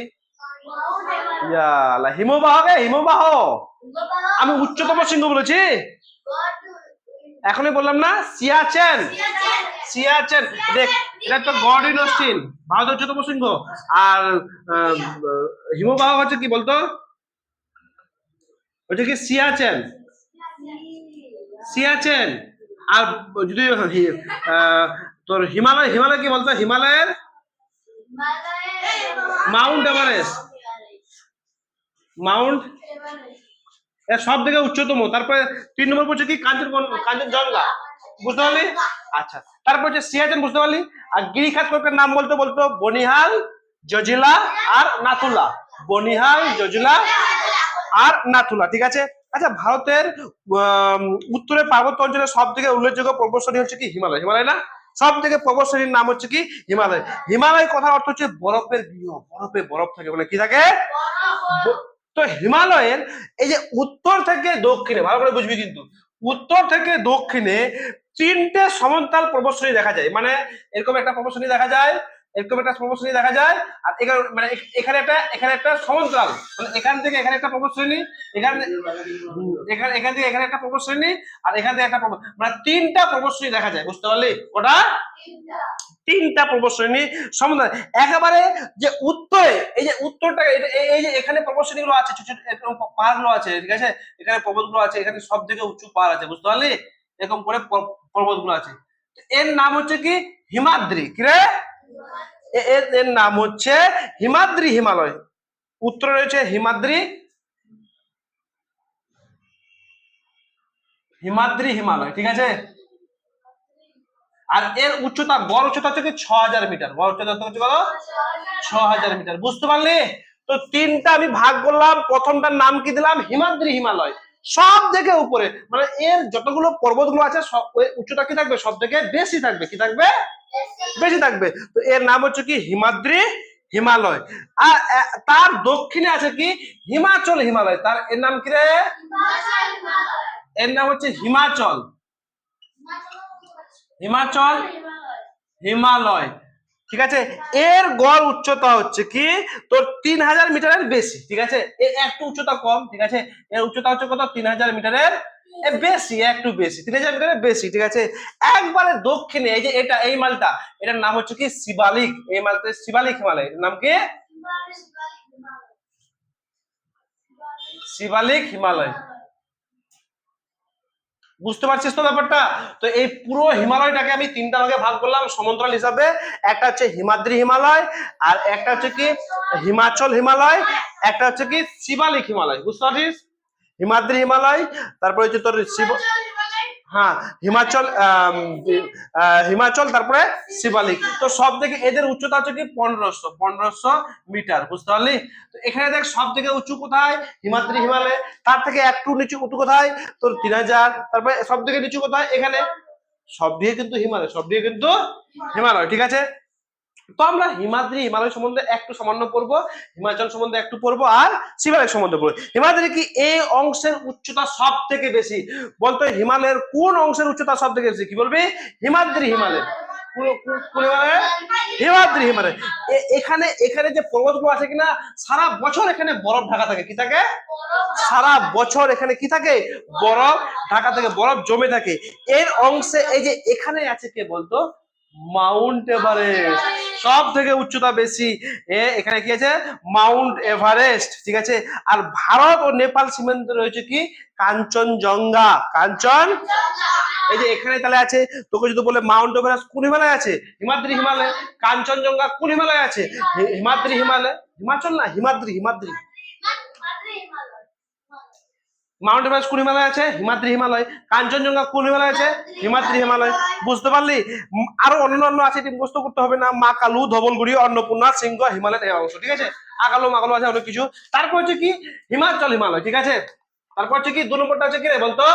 হিমবাহ। হিমবাহ। আমি উচ্চতম শৃঙ্গ বলেছি, এখনই বললাম না? সিয়াচেন। সিয়াচেন। দেখ, এটা তো গর্ডিন অস্টিন, ভারতের উচ্চতম শৃঙ্গ। আর হিমবাহ হচ্ছে কি বলতো? হচ্ছে কি? সিয়াচেন। সিয়াচেন। আর যদি তোর হিমালয়, হিমালয় কি বলতো? হিমালয়ের মাউন্ট এভারেস্ট। মাউন্ট সব থেকে উচ্চতম। তারপরে 3 নম্বর পড়ছে কি? কাঞ্চনজঙ্ঘা। বুঝতে পারলি? আচ্ছা, তারপর হচ্ছে সিয়াচেন। বুঝতে পারলি? আর গিরিখাত কয়েকটা নাম বলতে বলতো, বনিহাল, জজিলা আর নাথুলা। বনিহাল, জজিলা আর নাথুলা। ঠিক আছে। আচ্ছা, ভারতের উত্তরে পার্বত্য অঞ্চলের সব থেকে উল্লেখযোগ্য পর্বতশ্রেণী হচ্ছে কি? হিমালয়। হিমালয় না? সব থেকে পর্বতশ্রেণীর নাম হচ্ছে কি? হিমালয়। হিমালয় কথার অর্থ হচ্ছে বরফের গৃহ। বরফে বরফ থাকে, মানে কি থাকে? তো হিমালয়ের এই যে উত্তর থেকে দক্ষিণে, ভালো করে বুঝবি কিন্তু, উত্তর থেকে দক্ষিণে 3টে সমান্তরাল পর্বতশ্রেণী দেখা যায়। মানে এরকম একটা পর্বতশ্রেণী দেখা যায়, এরকম একটা পর্বতশ্রেণী দেখা যায়, আর এখানে মানে এখানে একটা সমান্তরাল, মানে এখান থেকে এখানে একটা পর্বতশ্রেণী, এখান থেকে এখানে একটা পর্বতশ্রেণী, আর এখান থেকে একটা মানে 3টা পর্বতশ্রেণী দেখা যায়। বুঝতে পারলি? ওটা 3টা পর্বতশ্রেণী সমান্তরাল। একেবারে যে উত্তরে, এই যে উত্তরটা, এই যে এখানে পর্বতশ্রেণী গুলো আছে, ছোট ছোট পাহাড় গুলো আছে। ঠিক আছে। এখানে পর্বত গুলো আছে, এখানে সব থেকে উঁচু পাহাড় আছে। বুঝতে পারলি? এরকম করে পর্বত গুলো আছে। এর নাম হচ্ছে কি? হিমাদ্রি। কি রে? এর নাম হচ্ছে হিমাদ্রি। হিমালয় উত্তরে রয়েছে হিমাদ্রি, হিমাদ্রি হিমালয়। ঠিক আছে। আর এর উচ্চতা, গড় উচ্চতা হচ্ছে কি? 6000 মিটার। গড় উচ্চতা হচ্ছে কত? 6000 মিটার। বুঝতে পারলি? তো 3টা আমি ভাগ করলাম। প্রথমটার নাম কি দিলাম? হিমাদ্রি হিমালয়। সব থেকে উপরে, মানে এর যতগুলো পর্বত গুলো আছে, উচ্চতা কি থাকবে? সব থেকে বেশি থাকবে। কি থাকবে? বেশি থাকবে। তো এর নাম হচ্ছে কি? হিমাদ্রি হিমালয়। আর তার দক্ষিণে আছে কি? হিমাচল হিমালয়। তার এর নাম কি রে? এর নাম হচ্ছে হিমাচল। হিমাচল হিমালয়। ঠিক আছে। এর গড় উচ্চতা হচ্ছে কি? তোর 3000 মিটারের বেশি। ঠিক আছে। এর একটু উচ্চতা কম। ঠিক আছে। এর উচ্চতা হচ্ছে কত? 3000 মিটারের বেশি, একটু বেশি, 3000 মিটারের বেশি। ঠিক আছে। একবারে দক্ষিণে এই যে এটা, এই মালটা, এটার নাম হচ্ছে কি? শিবালিক। এই মালটা শিবালিক হিমালয়। এর নাম কি? শিবালিক হিমালয়। বুঝতে পারছিস তো ব্যাপারটা? তো এই পুরো হিমালয়টাকে আমি 3টা ভাগে ভাগ করলাম সমান্তরাল হিসাবে। একটা হচ্ছে হিমাদ্রি হিমালয়, আর একটা হচ্ছে কি? হিমাচল হিমালয়, একটা হচ্ছে কি? শিবালিক হিমালয়। বুঝতে পারছিস? হিমাদ্রি হিমালয়, তারপরে হচ্ছে তোর হ্যাঁ, হিমাচল, হিমাচল, তারপরে শিবালিক। তো সব থেকে এদের উচ্চতা হচ্ছে কি? 1500 মিটার। বুঝতে পারলি? তো এখানে দেখ, সব থেকে উঁচু কোথায়? হিমাদ্রি হিমালয়। তার থেকে একটু নিচু উঁচু কোথায়? তোর 3000। তারপরে সব থেকে নিচু কোথায়? এখানে। সব দিয়ে কিন্তু হিমালয়, সব দিয়ে কিন্তু হিমালয়। ঠিক আছে। তো আমরা হিমাদ্রি হিমালয় সম্বন্ধে একটু সামান্য পড়বো, হিমাচল সম্বন্ধে একটু পড়বো, আর শিবালয় সম্বন্ধে পড়বো। হিমাদ্রি কি এই অংশের উচ্চতা সব থেকে বেশি? বলতো হিমালয়ের কোন অংশের উচ্চতা সব থেকে বেশি? কি বলবি? হিমাদ্রি হিমালয়। কোন হিমালয়? হিমাদ্রি হিমালয়। এখানে এখানে যে পর্বতগুলো আছে কিনা সারা বছর এখানে বরফ ঢাকা থাকে, কি থাকে? সারা বছর এখানে কি থাকে? বরফ ঢাকা থাকে, বরফ জমে থাকে। এর অংশে এই যে এখানে আছে কে বলতো? মাউন্ট এভারেস্ট, সব থেকে উচ্চতা বেশি। এখানে কি আছে? মাউন্ট এভারেস্ট, ঠিক আছে। আর ভারত ও নেপাল সীমান্তে রয়েছে কি? কাঞ্চনজঙ্ঘা। কাঞ্চন, এই যে এখানে তাহলে আছে। তোকে যদি বলে মাউন্ট এভারেস্ট কোন হিমালয় আছে? হিমাদ্রি হিমালয়। কাঞ্চনজঙ্ঘা কোন হিমালয় আছে? হিমাদ্রি হিমালয়। হিমাচল না, হিমাদ্রি হিমাদ্রি। মাউন্ট এভারেস্ট কোন হিমালয় আছে? হিমাদ্রি হিমালয়। কাঞ্চনজঙ্ঘা কোন হিমালয় আছে? হিমাদ্রি হিমালয়। বুঝতে পারলি? আরো অন্যান্য আছে, এটি মুখস্থ করতে হবে না। মা কালু, ধবলগুড়ি, অন্নপূর্ণা, সিংহ, হিমালয়ের এই অংশ, ঠিক আছে। আগালো মাগালো আছে অনেক কিছু। তারপর হচ্ছে কি? হিমাচল হিমালয়, ঠিক আছে। তারপর হচ্ছে কি? 2 নম্বরটা হচ্ছে কি রে বলতো?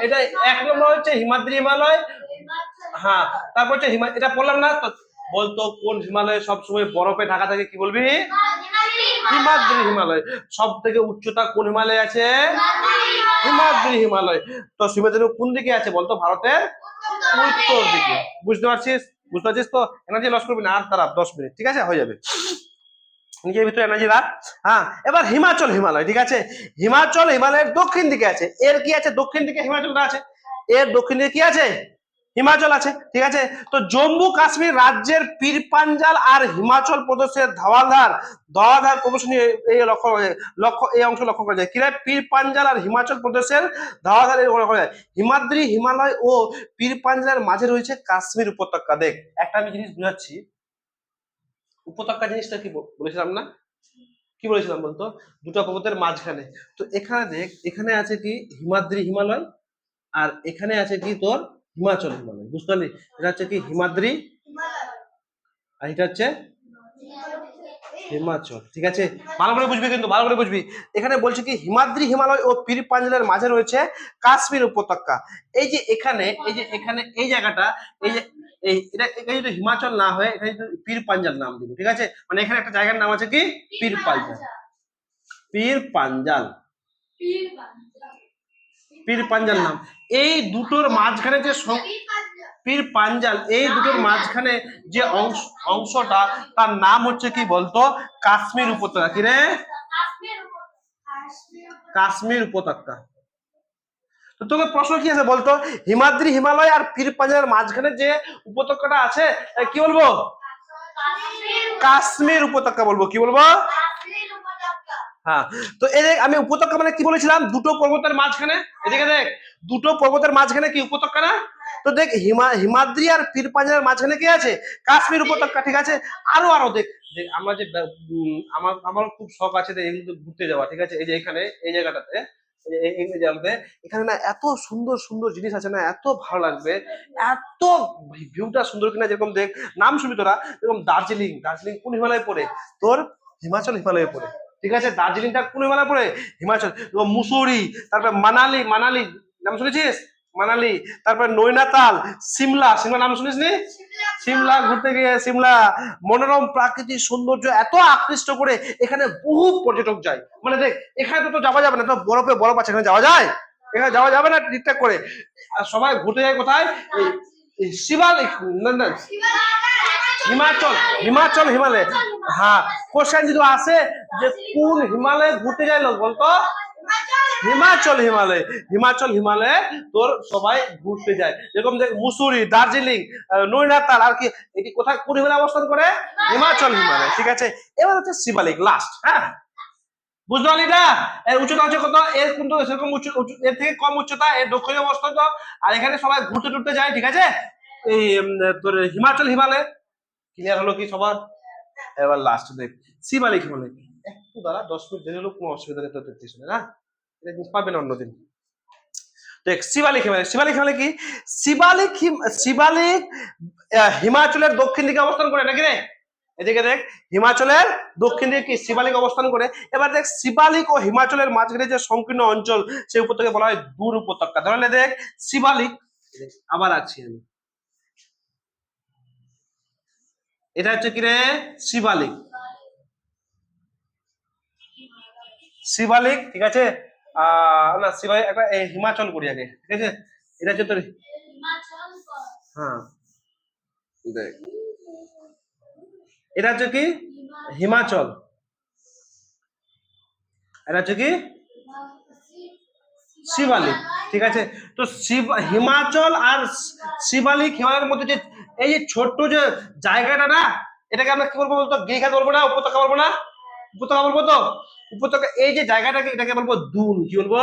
এটা 1 নম্বর হচ্ছে হিমাদ্রি হিমালয়। হ্যাঁ, তারপর হচ্ছে এটা বললাম না তো? বলতো কোন হিমালয় সবসময় বরফে ঢাকা থাকে, কি বলবি? হিমাদ্রি হিমালয়। সব থেকে উচ্চতা কোন হিমালয় আছে? হিমাদ্রি হিমালয়। তো হিমাদ্রি কোন দিকে আছে বলতো? ভারতের উত্তর দিকে। বুঝতে পারছিস? বুঝতে পারছিস তো? এনার্জি লস করবি না আর, তারা 10 মিনিট, ঠিক আছে, হয়ে যাবে। নিজের ভিতরে এনার্জি রাখ। হ্যাঁ, এবার হিমাচল হিমালয়, ঠিক আছে। হিমাচল হিমালয়ের দক্ষিণ দিকে আছে। এর কি আছে? দক্ষিণ দিকে হিমাচলটা আছে। এর দক্ষিণ দিকে কি আছে? হিমাচল আছে, ঠিক আছে। তো জম্মু কাশ্মীর রাজ্যের পীর পাঞ্জাল আর হিমাচল প্রদেশের ধওয়াধার প্রদর্শনী এই লক্ষ্য এই অংশ লক্ষ্য করা যায়। কিরা? পীর পাঞ্জাল আর হিমাচল প্রদেশের ধওয়াধার করা যায়। হিমাদ্রি হিমালয় ও পীর পাঞ্জালের মাঝে রয়েছে কাশ্মীর উপত্যকা। দেখ, একটা আমি জিনিস বুঝাচ্ছি। উপত্যকা জিনিসটা কি বলেছিলাম না? কি বলেছিলাম বলতো? দুটো পর্বতের মাঝখানে। তো এখানে দেখ, এখানে আছে কি? হিমাদ্রি হিমালয়। আর এখানে আছে কি তোর? হিমাচল হিমালয়। বুঝতে পারলি? এটা হচ্ছে কি? হিমাদ্রি, আর এটা হচ্ছে হিমাচল, ঠিক আছে। ভালো করে বুঝবি, কিন্তু ভালো করে বুঝবি। এখানে বলছে কি? হিমাদ্রি হিমালয় ও পীর পাঞ্জালের মাঝে রয়েছে কাশ্মীর উপত্যকা। এই যে এখানে, এই যে এখানে এই জায়গাটা, এই যে এটা এখানে যদি হিমাচল না হয়, এখানে পীর পাঞ্জাল নাম দিব, ঠিক আছে। মানে এখানে একটা জায়গার নাম আছে কি? পীর পাঞ্জাল। পীর পাঞ্জাল, পীর পাঞ্জাল নাম। এই দুটোর মাঝখানে যে পীর পাঞ্জাল, এই দুটোর মাঝখানে যে অংশটা, তার নাম হচ্ছে কি বলতো? কাশ্মীর উপত্যকা। কি রে? কাশ্মীর উপত্যকা। তো তোকে প্রশ্ন কি আছে বলতো? হিমাদ্রি হিমালয় আর পীর পাঞ্জালের মাঝখানে যে উপত্যকাটা আছে, কি বলবো? কাশ্মীর উপত্যকা বলবো। কি বলবো? হ্যাঁ। তো এই দেখ, আমি উপত্যকা মানে কি বলেছিলাম? দুটো পর্বতের মাঝখানে। এদিকে দেখ, দুটো পর্বতের মাঝখানে কি উপত্যকা না? তো দেখ, হিমাদ্রি আর পীর পাঞ্জালের মাঝখানে কি আছে? কাশ্মীর উপত্যকা, ঠিক আছে। আরো আরো দেখ, আমরা যে আমার আমার খুব শখ আছে এগুলো ঘুরতে যাওয়া, ঠিক আছে। এই যে এখানে এই জায়গাটাতে, এখানে না এত সুন্দর সুন্দর জিনিস আছে না, এত ভালো লাগবে। এত ভিউটা সুন্দর কিনা, যেরকম দেখ, নাম শুনবি তোরা, যেরকম দার্জিলিং। দার্জিলিং কোন হিমালয়ে পড়ে? তোর হিমাচল হিমালয়ে পড়ে, ঠিক আছে। দার্জিলিংটা কোন হিমালয়ে পড়ে? হিমাচল। মুসৌরি, তারপরে মানালি। মানালি নাম শুনেছিস? মানালি। তারপরে নৈনাতাল, সিমলা। সিমলা নাম শুনিস নি? সিমলা ঘুরতে গিয়ে, সিমলা মনোরম প্রাকৃতিক সৌন্দর্য এত আকৃষ্ট করে এখানে বহু পর্যটক যায়। মানে দেখ, এখানে তো যাওয়া যাবে না, তো বরফে বরফ আছে, এখানে যাওয়া যায়? এখানে যাওয়া যাবে না ঠিকঠাক করে। আর সবাই ঘুরতে যায় কোথায়? শিবালিক, না, হিমাচল। হিমাচল হিমালয়। হ্যাঁ, কোশ্চেন যদি আসে যে কোন হিমালয়ে ঘুরতে যায় লোক, বলতো হিমাচল হিমালয়। হিমাচল হিমালয়ে তোর সবাই ঘুরতে যায়। যেরকম দেখ, মুসুরি, দার্জিলিং, নৈনাতাল, আর কি এটি কোথায় কোন হিমালয় অবস্থান করে? হিমাচল হিমালয়, ঠিক আছে। এবার হচ্ছে শিবালিক, লাস্ট। হ্যাঁ, বুঝতে পারলি না? এর উচ্চতা হচ্ছে কত? এর কিন্তু সেরকম এর থেকে কম উচ্চতা, এর দক্ষিণে অবস্থান। আর এখানে সবাই ঘুরতে টুরতে যায়, ঠিক আছে। এই তোর হিমাচল হিমালয়। ক্লিয়ার হলো কি সবার? এবার লাস্ট দেখ, শিবালিক হিমালয়। একটু দ্বারা 10 মিনিট দেরি হলো, কোনো অসুবিধা নেই, তো দেখতেছ না, এটা জিনিস পাবেন অন্যদিন। দেখ, শিবালিক হিমালয়। শিবালিক হিমালয় কি? শিবালিক হিমাচলের দক্ষিণ দিকে অবস্থান করে, নাকি রে? এদিকে দেখ, হিমাচলের দক্ষিণ দিকে কি শিবালিক অবস্থান করে। এবার দেখ, শিবালিক ও হিমাচলের মাঝখানে যে সংকীর্ণ অঞ্চল, সেই উপত্যকা বলা হয় দূর উপত্যকা। তাহলে দেখ, শিবালিক, আবার আছি আমি, এটা হচ্ছে কি রে? শিবালিক। শিবালিক, ঠিক আছে। না, শিবালিক একটা হিমাচল করি আগে, ঠিক আছে। এটা হচ্ছে তোর, হ্যাঁ, দেখ, এটা হচ্ছে কি হিমাচল, এটা হচ্ছে কি শিবালিক, ঠিক আছে। তো হিমাচল আর শিবালিক হিমালয়ের মধ্যে যে এই যে ছোট্ট যে জায়গাটা না, এটাকে আমরা কি বলবো বলতো? গিরিখাত বলবো না, উপত্যকা বলবো না? উপত্যকা বলবো তো? উপত্যকা, এই যে জায়গাটাকে এটাকে বলবো দুন। কি বলবো?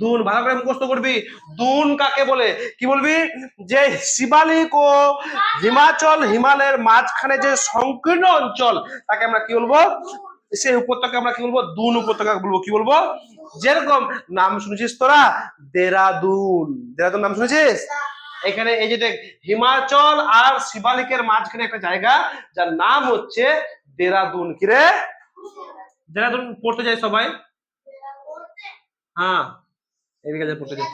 দুন। ভালো করে মুখস্থ করবি। দুন কাকে বলে? কি বলবি? যে শিবালিক ও হিমাচল হিমালয়ের মাঝখানে যে সংকীর্ণ অঞ্চল, তাকে আমরা কি বলবো? সেই উপত্যকা আমরা কি বলবো? দুন উপত্যকা বলবো। কি বলবো? যেরকম নাম শুনেছিস তোরা, দেরাদুন। দেরাদুন নাম শুনেছিস? এখানে এই যে দেখ, হিমাচল আর শিবালিকের মাঝখানে একটা জায়গা, যার নাম হচ্ছে দেরাদুন। কি রে? দেরাদুন পড়তে যায় সবাই? হ্যাঁ, এগ্রিকালচার পড়তে যায়।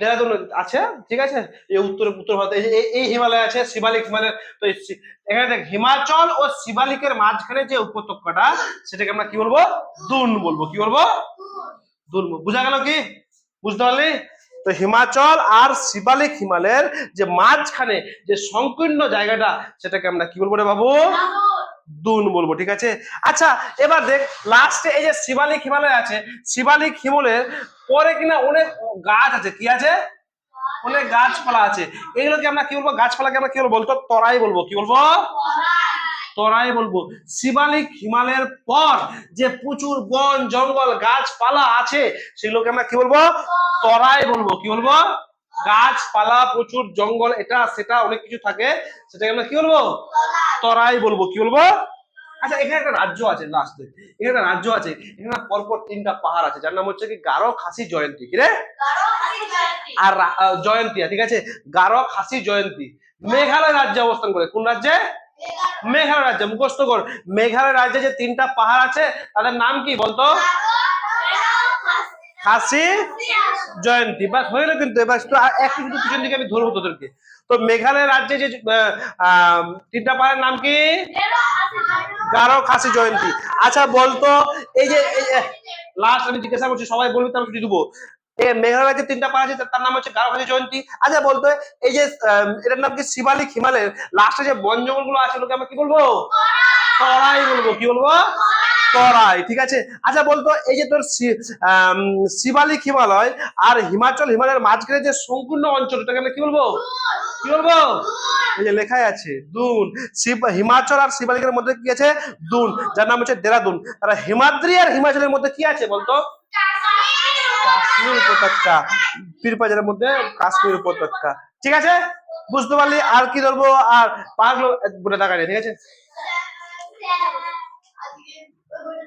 দেরাদুন আছে, ঠিক আছে। এই উত্তর ভারতে এই হিমালয় আছে, শিবালিক হিমালয়। তো এখানে দেখ, হিমাচল ও শিবালিকের মাঝখানে যে উপত্যকাটা, সেটাকে আমরা কি বলবো? দুন বলবো। কি বলবো? দুন। বুঝা গেল কি? বুঝতে পারলি? তো হিমাচল আর শিবালিক হিমালয়ের যে মাঝখানে যে সংকীর্ণ জায়গাটা, সেটাকে আমরা কি বলবো রে বাবু? দুন বলবো, ঠিক আছে। আচ্ছা, এবার দেখ, লাস্টে এই যে শিবালিক হিমালয় আছে, শিবালিক হিমালয়ের পরে কিনা অনেক গাছ আছে। কি আছে? অনেক গাছপালা আছে। এগুলোকে আমরা কি বলবো? গাছপালাকে আমরা কি বলবো বলতো? তরাই বলবো। কি বলবো? তরাই বলবো। শিবালিক হিমালয়ের পর যে প্রচুর বন জঙ্গল গাছপালা আছে, সেগুলোকে আমরা কি বলবো? তরাই বলবো। কি বলবো? গাছপালা, প্রচুর জঙ্গল, এটা সেটা অনেক কিছু থাকে, সেটাকে আমরা কি বলবো? তরাই বলবো। কি বলবো? আচ্ছা, এখানে একটা রাজ্য আছে, লাস্টে এখানে একটা রাজ্য আছে, এখানে পরপর 3টা পাহাড় আছে, যার নাম হচ্ছে কি গারো, খাসি, জয়ন্তী। কি রে? আর জয়ন্তিয়া, ঠিক আছে। গারো, খাসি, জয়ন্তী মেঘালয় রাজ্যে অবস্থান করে। কোন রাজ্যে? মেঘালয় রাজ্যে। মুখস্থ কর। মেঘালয় রাজ্যে যে 3টা পাহাড় আছে, তাদের নাম কি বলতো? খাসি, জয়ন্তী। বাস হয়ে গেল। কিন্তু এবার একটু কিন্তু পিছন দিকে আমি ধরবো তোদেরকে। তো মেঘালয় রাজ্যে যে 3টা পাহাড়ের নাম কি? গারো, খাসি, জয়ন্তী। আচ্ছা বলতো, এই যে লাস্ট আমি জিজ্ঞাসা করছি, সবাই বলবি তো আমি ছুটি দেবো। মেঘালয় রাজ্যে 3টা পাহাড় আছে, তার নাম হচ্ছে গারো, খাসি, জয়ন্তী। আচ্ছা বলতো, এই যে এটার নাম কি শিবালিক হিমালয়ের লাস্টে যে বন জঙ্গল গুলো আছে, ওগুলোকে আমরা কি বলবো? তরাই বলবো। কি বলবো? তরাই, ঠিক আছে। আচ্ছা বলতো, এই যে তোর শিবালিক হিমালয় আর হিমাচল হিমালয়ের মাঝখানে যে সংকীর্ণ অঞ্চল, এটাকে আমরা কি বলবো? কি বলবো? এই যে লেখাই আছে দুন। হিমাচল আর শিবালিকের মধ্যে কি আছে? দুন, যার নাম হচ্ছে দেরাদুন। আর হিমাদ্রি আর হিমাচলের মধ্যে কি আছে বলতো? কাশ্মীর উপত্যকা। পীরপাঞ্জারের মধ্যে কাশ্মীর উপত্যকা, ঠিক আছে। বুঝতে পারলি? আর কি ধরবো? আর পাগলো বলে টাকা নেই, ঠিক আছে।